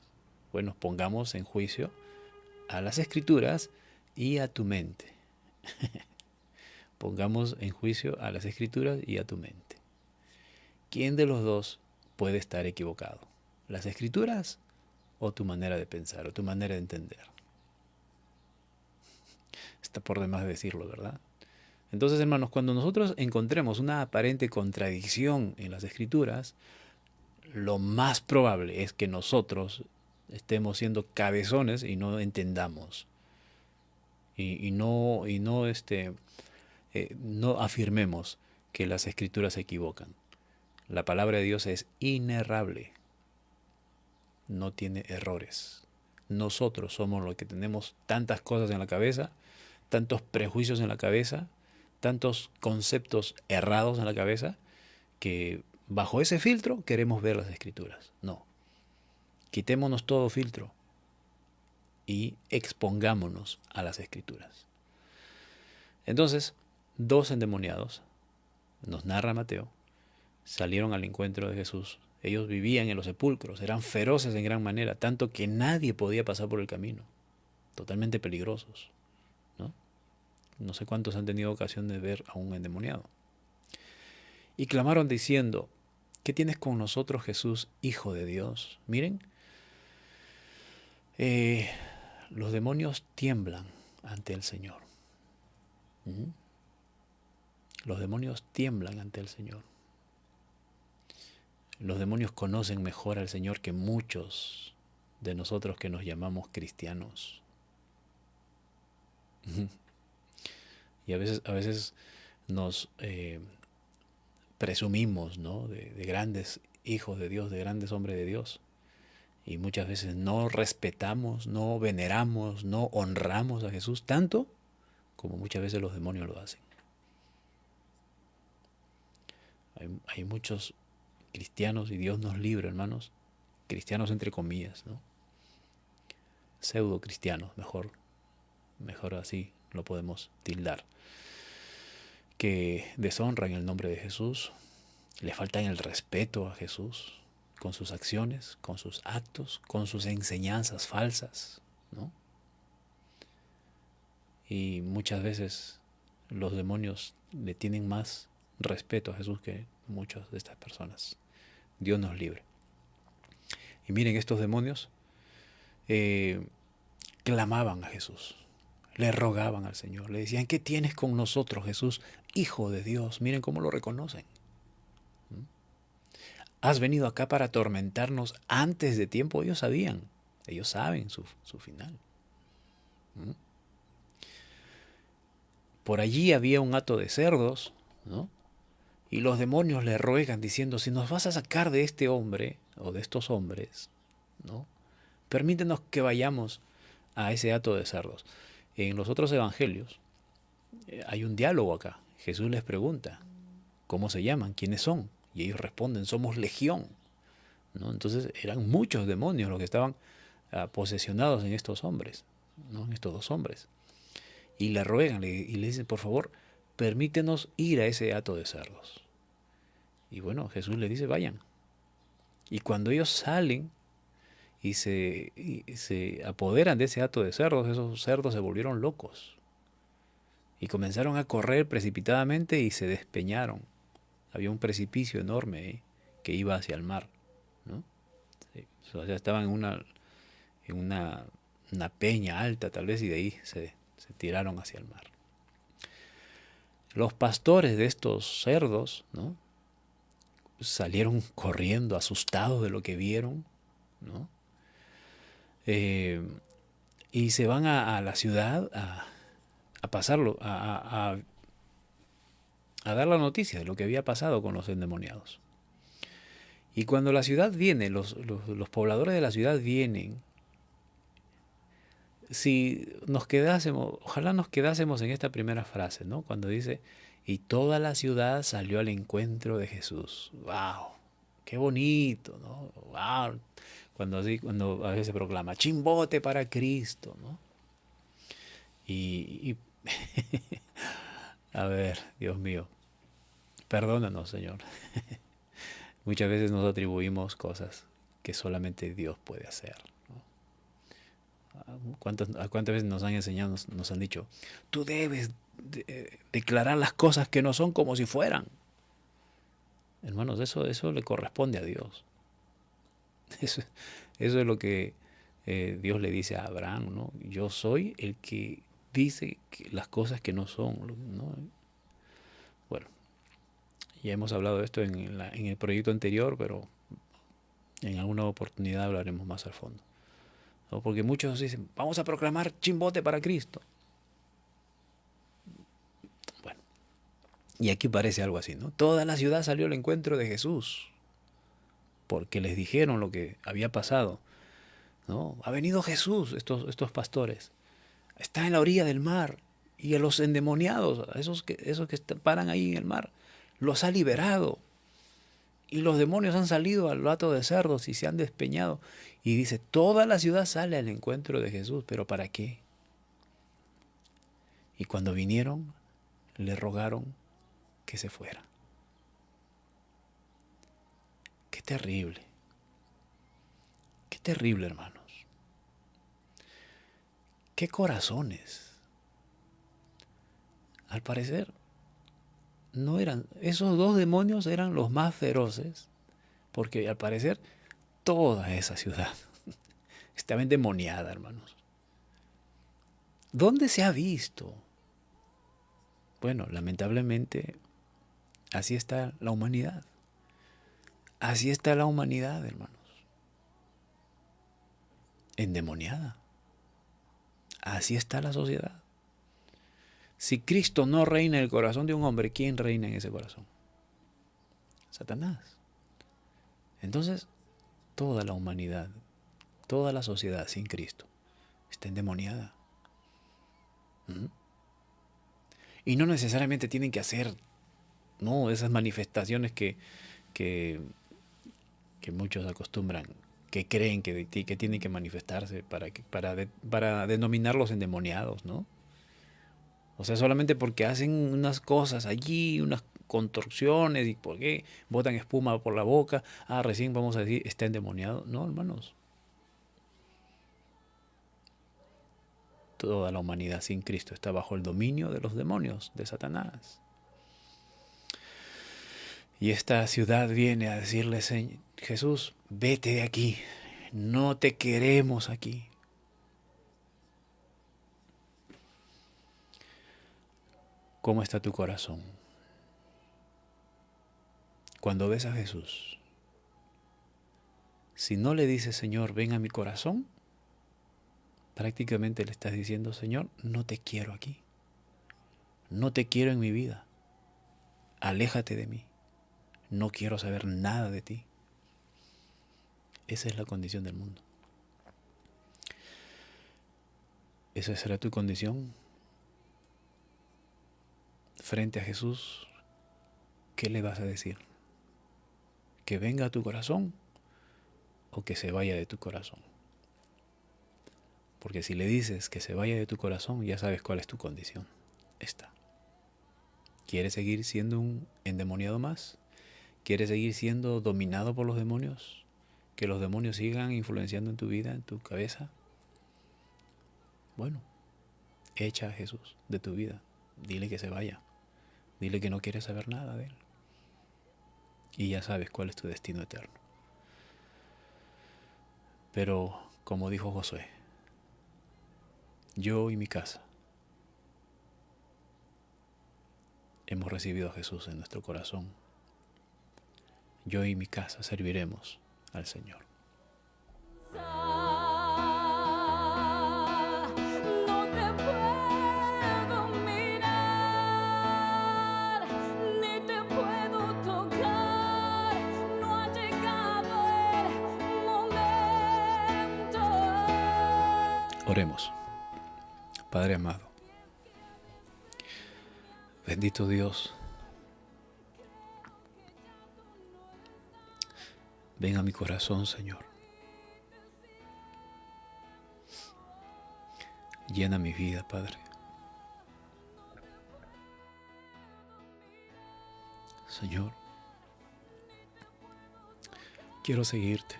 bueno, pongamos en juicio a las Escrituras y a tu mente. Pongamos en juicio a las Escrituras y a tu mente. ¿Quién de los dos puede estar equivocado? ¿Las Escrituras o tu manera de pensar o tu manera de entender? Está por demás decirlo, ¿verdad? Entonces, hermanos, cuando nosotros encontremos una aparente contradicción en las Escrituras, lo más probable es que nosotros estemos siendo cabezones y no entendamos. No afirmemos que las Escrituras se equivocan. La palabra de Dios es inerrable, no tiene errores. Nosotros somos los que tenemos tantas cosas en la cabeza, tantos prejuicios en la cabeza, tantos conceptos errados en la cabeza, que bajo ese filtro queremos ver las Escrituras. No, quitémonos todo filtro y expongámonos a las Escrituras. Entonces, 2 endemoniados, nos narra Mateo, salieron al encuentro de Jesús. Ellos vivían en los sepulcros, eran feroces en gran manera, tanto que nadie podía pasar por el camino, totalmente peligrosos, ¿no? No sé cuántos han tenido ocasión de ver a un endemoniado. Y clamaron diciendo, ¿qué tienes con nosotros, Jesús, Hijo de Dios? Miren, los demonios tiemblan ante el Señor. Los demonios tiemblan ante el Señor. Los demonios conocen mejor al Señor que muchos de nosotros que nos llamamos cristianos. Y a veces nos presumimos, ¿no?, de grandes hijos de Dios, de grandes hombres de Dios. Y muchas veces no respetamos, no veneramos, no honramos a Jesús tanto como muchas veces los demonios lo hacen. Hay muchos cristianos, y Dios nos libre, hermanos, cristianos entre comillas, ¿no? Pseudo cristianos, mejor así lo podemos tildar, que deshonran el nombre de Jesús, le faltan el respeto a Jesús con sus acciones, con sus actos, con sus enseñanzas falsas, ¿no? Y muchas veces los demonios le tienen más respeto a Jesús que muchas de estas personas. Dios nos libre. Y miren, estos demonios clamaban a Jesús, le rogaban al Señor, le decían, ¿qué tienes con nosotros, Jesús, Hijo de Dios? Miren cómo lo reconocen. ¿Has venido acá para atormentarnos antes de tiempo? Ellos sabían, ellos saben su final. Por allí había un hato de cerdos, ¿no? Y los demonios le ruegan diciendo, si nos vas a sacar de este hombre o de estos hombres, ¿no?, permítenos que vayamos a ese hato de cerdos. En los otros evangelios hay un diálogo acá. Jesús les pregunta, ¿cómo se llaman? ¿Quiénes son? Y ellos responden, somos legión, ¿no? Entonces eran muchos demonios los que estaban posesionados en estos hombres, ¿no?, en estos 2 hombres. Y le ruegan y le dicen, por favor, permítenos ir a ese hato de cerdos. Y bueno, Jesús les dice, vayan. Y cuando ellos salen y se apoderan de ese hato de cerdos, esos cerdos se volvieron locos. Y comenzaron a correr precipitadamente y se despeñaron. Había un precipicio enorme que iba hacia el mar, ¿no? Sí. O sea, estaban en una peña alta tal vez, y de ahí se tiraron hacia el mar. Los pastores de estos cerdos, ¿no?, salieron corriendo, asustados de lo que vieron, ¿no? Y se van a la ciudad a pasarlo, a dar la noticia de lo que había pasado con los endemoniados. Y cuando la ciudad viene, los pobladores de la ciudad vienen, si nos quedásemos, ojalá nos quedásemos en esta primera frase, ¿no? Cuando dice, y toda la ciudad salió al encuentro de Jesús. ¡Wow! ¡Qué bonito!, ¿no? ¡Wow! Cuando a veces se proclama, chimbote para Cristo, ¿no? Y a ver, Dios mío, perdónanos, Señor. Muchas veces nos atribuimos cosas que solamente Dios puede hacer, ¿no? ¿Cuántas veces nos han enseñado, nos han dicho, tú debes declarar las cosas que no son como si fueran? Hermanos, eso le corresponde a Dios. Eso es lo que Dios le dice a Abraham, ¿no? Yo soy el que dice que las cosas que no son, ¿no? Bueno, ya hemos hablado de esto en el proyecto anterior, pero en alguna oportunidad hablaremos más al fondo, ¿no? Porque muchos dicen, vamos a proclamar chimbote para Cristo. Bueno, y aquí parece algo así, ¿no? Toda la ciudad salió al encuentro de Jesús, porque les dijeron lo que había pasado, ¿no? Ha venido Jesús, estos pastores, está en la orilla del mar, y a los endemoniados, a esos que paran ahí en el mar, los ha liberado. Y los demonios han salido al hato de cerdos y se han despeñado. Y dice, toda la ciudad sale al encuentro de Jesús, ¿pero para qué? Y cuando vinieron, le rogaron que se fuera. Qué terrible. Qué terrible, hermanos. Qué corazones. Al parecer, no eran, esos dos demonios eran los más feroces, porque al parecer toda esa ciudad estaba endemoniada, hermanos. ¿Dónde se ha visto? Bueno, lamentablemente, así está la humanidad. Así está la humanidad, hermanos. Endemoniada. Así está la sociedad. Si Cristo no reina en el corazón de un hombre, ¿quién reina en ese corazón? Satanás. Entonces, toda la humanidad, toda la sociedad sin Cristo está endemoniada. Y no necesariamente tienen que hacer, no, esas manifestaciones que muchos acostumbran, que creen que tienen que manifestarse para denominarlos endemoniados, ¿no? O sea, solamente porque hacen unas cosas allí, unas construcciones, y por qué botan espuma por la boca, recién vamos a decir, está endemoniado. No, hermanos. Toda la humanidad sin Cristo está bajo el dominio de los demonios, de Satanás. Y esta ciudad viene a decirle, Jesús, vete de aquí, no te queremos aquí. ¿Cómo está tu corazón? Cuando ves a Jesús, si no le dices, Señor, ven a mi corazón, prácticamente le estás diciendo, Señor, no te quiero aquí. No te quiero en mi vida. Aléjate de mí. No quiero saber nada de ti. Esa es la condición del mundo. ¿Esa será tu condición frente a Jesús? ¿Qué le vas a decir? ¿Que venga a tu corazón o que se vaya de tu corazón? Porque si le dices que se vaya de tu corazón, ya sabes cuál es tu condición. Esta. ¿Quieres seguir siendo un endemoniado más? ¿Quieres seguir siendo dominado por los demonios? ¿Que los demonios sigan influenciando en tu vida, en tu cabeza? Bueno, echa a Jesús de tu vida. Dile que se vaya. Dile que no quieres saber nada de él. Y ya sabes cuál es tu destino eterno. Pero, como dijo Josué, yo y mi casa hemos recibido a Jesús en nuestro corazón. yo y mi casa serviremos al Señor. No te puedo mirar, ni te puedo tocar, no ha llegado el momento. Oremos. Padre amado, bendito Dios, ven a mi corazón, Señor. Llena mi vida, Padre. Señor, quiero seguirte.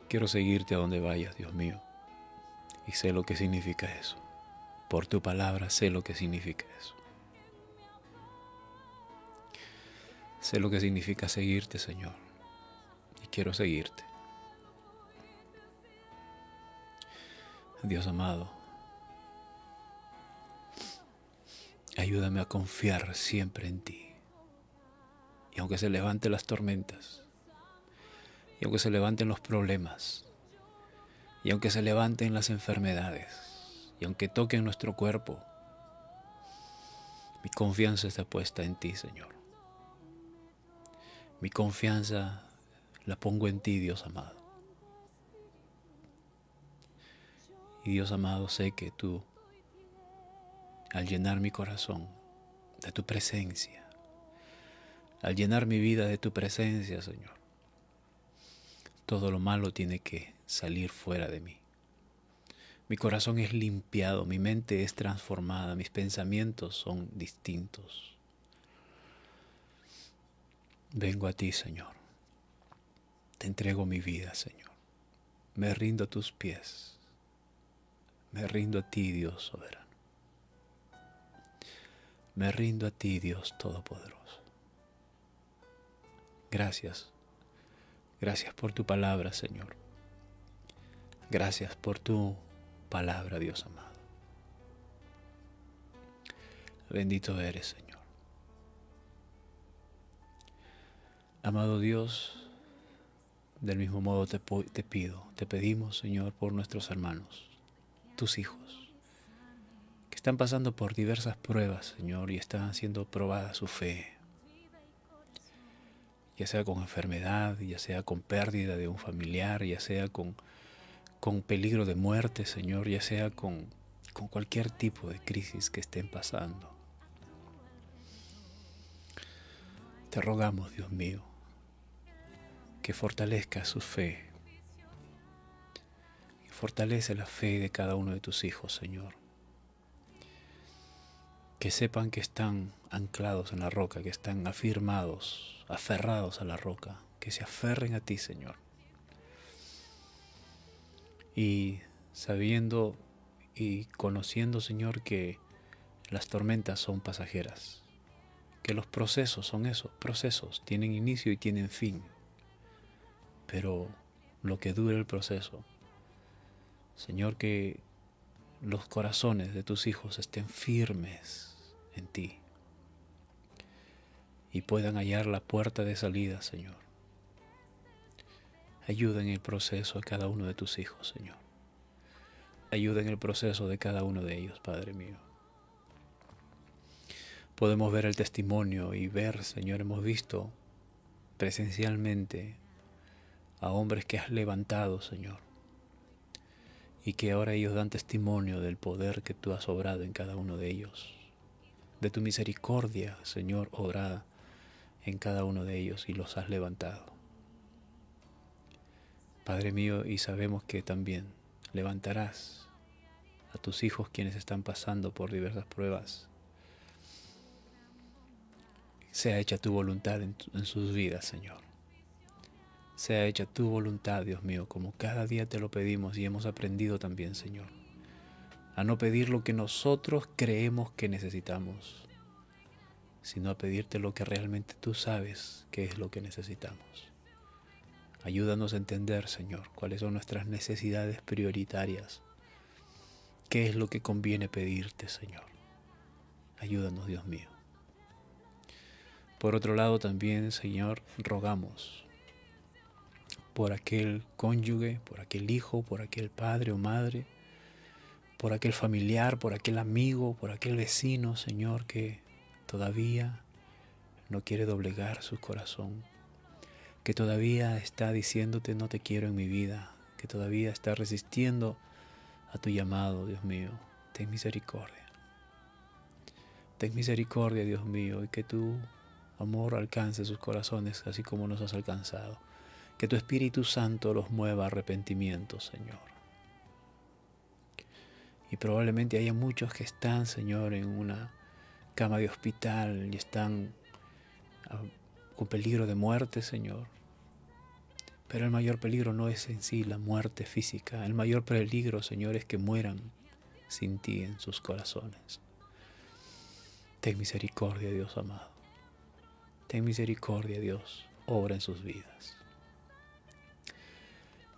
Quiero seguirte a donde vayas, Dios mío. Y sé lo que significa eso. Por tu palabra sé lo que significa eso. Sé lo que significa seguirte, Señor. Y quiero seguirte. Dios amado, ayúdame a confiar siempre en ti. Y aunque se levanten las tormentas, y aunque se levanten los problemas, y aunque se levanten las enfermedades, y aunque toquen nuestro cuerpo, mi confianza está puesta en ti, Señor. Mi confianza la pongo en ti, Dios amado. Y Dios amado, sé que tú, al llenar mi corazón de tu presencia, al llenar mi vida de tu presencia, Señor, todo lo malo tiene que salir fuera de mí. Mi corazón es limpiado, mi mente es transformada, mis pensamientos son distintos. Vengo a ti, Señor. Te entrego mi vida, Señor. Me rindo a tus pies. Me rindo a ti, Dios soberano. Me rindo a ti, Dios todopoderoso. Gracias. Gracias por tu palabra, Señor. Gracias por tu palabra, Dios amado. Bendito eres, Señor. Amado Dios, del mismo modo te pedimos, Señor, por nuestros hermanos, tus hijos, que están pasando por diversas pruebas, Señor, y están siendo probada su fe, ya sea con enfermedad, ya sea con pérdida de un familiar, ya sea con peligro de muerte, Señor, ya sea con cualquier tipo de crisis que estén pasando. Te rogamos, Dios mío, que fortalezca su fe, que fortalece la fe de cada uno de tus hijos, Señor. Que sepan que están anclados en la roca, que están afirmados, aferrados a la roca, que se aferren a ti, Señor. Y sabiendo y conociendo, Señor, que las tormentas son pasajeras, que los procesos son esos, procesos, tienen inicio y tienen fin, pero lo que dure el proceso, Señor, que los corazones de tus hijos estén firmes en ti y puedan hallar la puerta de salida, Señor. Ayuda en el proceso a cada uno de tus hijos, Señor. Ayuda en el proceso de cada uno de ellos, Padre mío. Podemos ver el testimonio y ver, Señor, hemos visto presencialmente a hombres que has levantado, Señor, y que ahora ellos dan testimonio del poder que tú has obrado en cada uno de ellos, de tu misericordia, Señor, obrada en cada uno de ellos y los has levantado. Padre mío, y sabemos que también levantarás a tus hijos quienes están pasando por diversas pruebas. Sea hecha tu voluntad en sus vidas, Señor. Sea hecha tu voluntad, Dios mío, como cada día te lo pedimos y hemos aprendido también, Señor, a no pedir lo que nosotros creemos que necesitamos, sino a pedirte lo que realmente tú sabes que es lo que necesitamos. Ayúdanos a entender, Señor, cuáles son nuestras necesidades prioritarias, qué es lo que conviene pedirte, Señor. Ayúdanos, Dios mío. Por otro lado también, Señor, rogamos por aquel cónyuge, por aquel hijo, por aquel padre o madre, por aquel familiar, por aquel amigo, por aquel vecino, Señor, que todavía no quiere doblegar su corazón, que todavía está diciéndote no te quiero en mi vida, que todavía está resistiendo a tu llamado, Dios mío. Ten misericordia. Ten misericordia, Dios mío, y que tu amor alcance sus corazones así como nos has alcanzado. Que tu Espíritu Santo los mueva a arrepentimiento, Señor. Y probablemente haya muchos que están, Señor, en una cama de hospital y están con peligro de muerte, Señor. Pero el mayor peligro no es en sí la muerte física. El mayor peligro, Señor, es que mueran sin ti en sus corazones. Ten misericordia, Dios amado. Ten misericordia, Dios. Obra en sus vidas.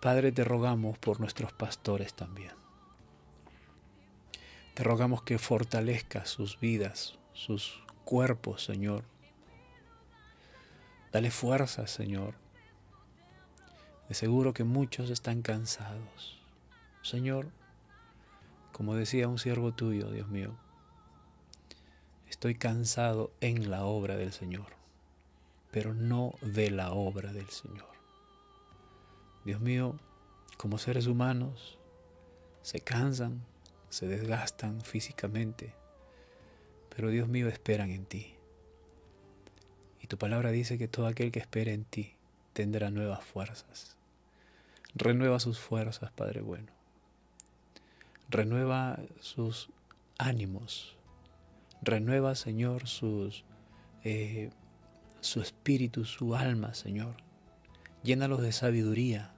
Padre, te rogamos por nuestros pastores también. Te rogamos que fortalezcas sus vidas, sus cuerpos, Señor. Dale fuerza, Señor. De seguro que muchos están cansados. Señor, como decía un siervo tuyo, Dios mío, estoy cansado en la obra del Señor, pero no de la obra del Señor. Dios mío, como seres humanos, se cansan, se desgastan físicamente, pero Dios mío, esperan en ti. Y tu palabra dice que todo aquel que espera en ti tendrá nuevas fuerzas. Renueva sus fuerzas, Padre bueno. Renueva sus ánimos. Renueva, Señor, su espíritu, su alma, Señor. Llénalos de sabiduría.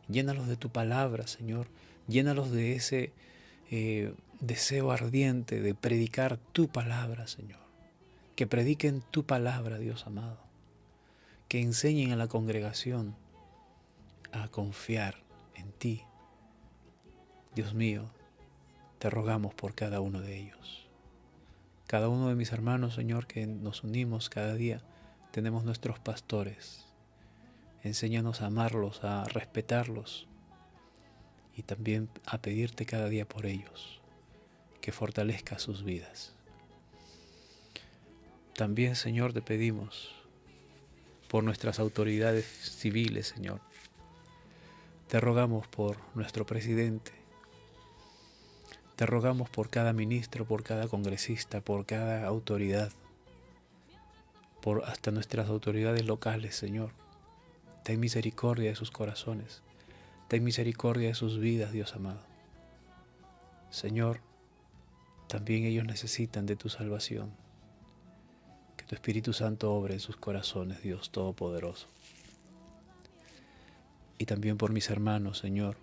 Llénalos de tu palabra, Señor. Llénalos de ese deseo ardiente de predicar tu palabra, Señor. Que prediquen tu palabra, Dios amado. Que enseñen a la congregación a confiar en ti. Dios mío, te rogamos por cada uno de ellos. Cada uno de mis hermanos, Señor, que nos unimos cada día, tenemos nuestros pastores. Enséñanos a amarlos, a respetarlos y también a pedirte cada día por ellos, que fortalezca sus vidas. También, Señor, te pedimos por nuestras autoridades civiles, Señor. Te rogamos por nuestro presidente. Te rogamos por cada ministro, por cada congresista, por cada autoridad, por hasta nuestras autoridades locales, Señor. Ten misericordia de sus corazones. Ten misericordia de sus vidas, Dios amado. Señor, también ellos necesitan de tu salvación. Que tu Espíritu Santo obre en sus corazones, Dios Todopoderoso. Y también por mis hermanos, Señor,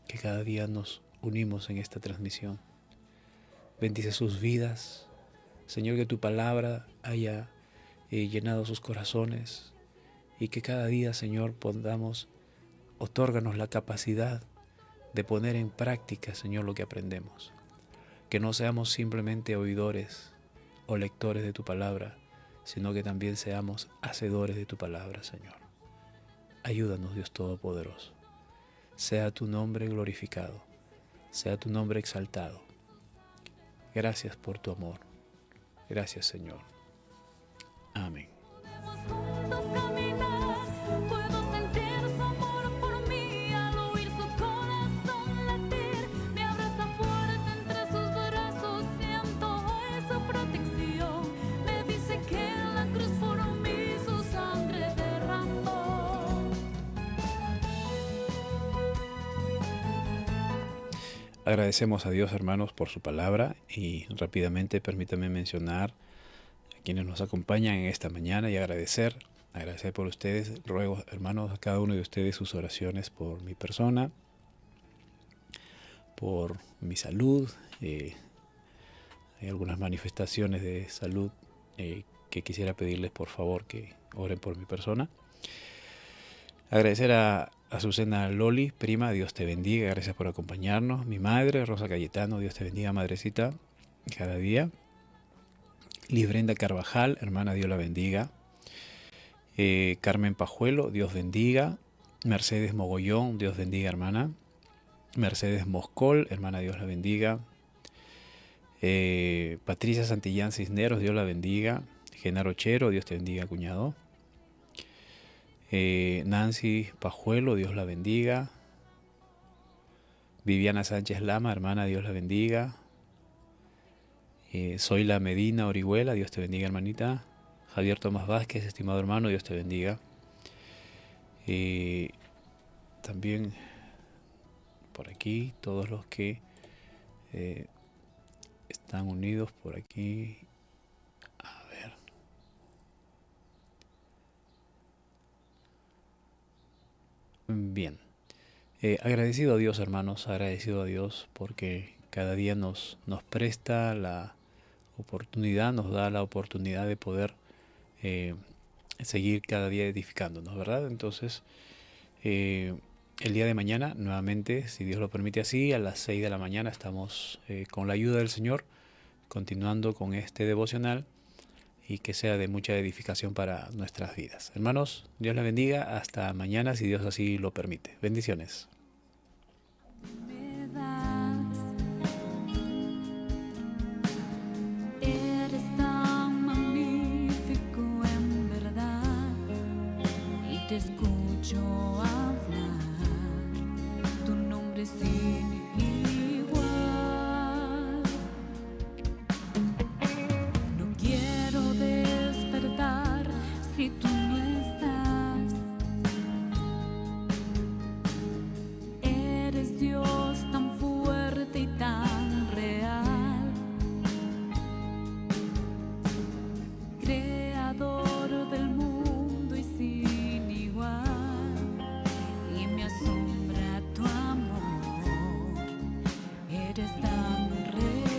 que cada día nos unimos en esta transmisión. Bendice sus vidas. Señor, que tu palabra haya llenado sus corazones y que cada día, Señor, otórganos la capacidad de poner en práctica, Señor, lo que aprendemos. Que no seamos simplemente oidores o lectores de tu palabra, sino que también seamos hacedores de tu palabra, Señor. Ayúdanos, Dios Todopoderoso. Sea tu nombre glorificado, sea tu nombre exaltado. Gracias por tu amor. Gracias, Señor. Amén. Juntos caminar, puedo sentir su amor por mí al oír su corazón latir. Me abraza fuerte entre sus brazos, siento su protección. Me dice que en la cruz por mí su sangre derramó. Agradecemos a Dios, hermanos, por su palabra y rápidamente permítame mencionar a quienes nos acompañan en esta mañana y agradecer por ustedes. Ruego, hermanos, a cada uno de ustedes sus oraciones por mi persona, por mi salud. Hay algunas manifestaciones de salud que quisiera pedirles por favor que oren por mi persona. Agradecer a Azucena Loli, prima, Dios te bendiga, gracias por acompañarnos. Mi madre, Rosa Cayetano, Dios te bendiga, madrecita, cada día. Liz Brenda Carvajal, hermana, Dios la bendiga. Carmen Pajuelo, Dios bendiga. Mercedes Mogollón, Dios bendiga, hermana. Mercedes Moscol, hermana, Dios la bendiga. Patricia Santillán Cisneros, Dios la bendiga. Genaro Chero, Dios te bendiga, cuñado. Nancy Pajuelo, Dios la bendiga. Viviana Sánchez Lama, hermana, Dios la bendiga. Zoila Medina Orihuela, Dios te bendiga, hermanita. Javier Tomás Vázquez, estimado hermano, Dios te bendiga. También por aquí, todos los que están unidos por aquí. A ver. Bien. Agradecido a Dios, hermanos, agradecido a Dios porque cada día nos presta la oportunidad, nos da la oportunidad de poder seguir cada día edificándonos, ¿verdad? Entonces, el día de mañana, nuevamente, si Dios lo permite así, a las 6 de la mañana estamos con la ayuda del Señor, continuando con este devocional y que sea de mucha edificación para nuestras vidas. Hermanos, Dios les bendiga. Hasta mañana, si Dios así lo permite. Bendiciones. Me das. Eres tan magnífico en verdad y te escucho hablar. Tu nombre es sin igual. No quiero despertar si tú no estás. Eres Dios tan fuerte y tan real, creador del mundo y sin igual, y me asombra tu amor, eres tan real.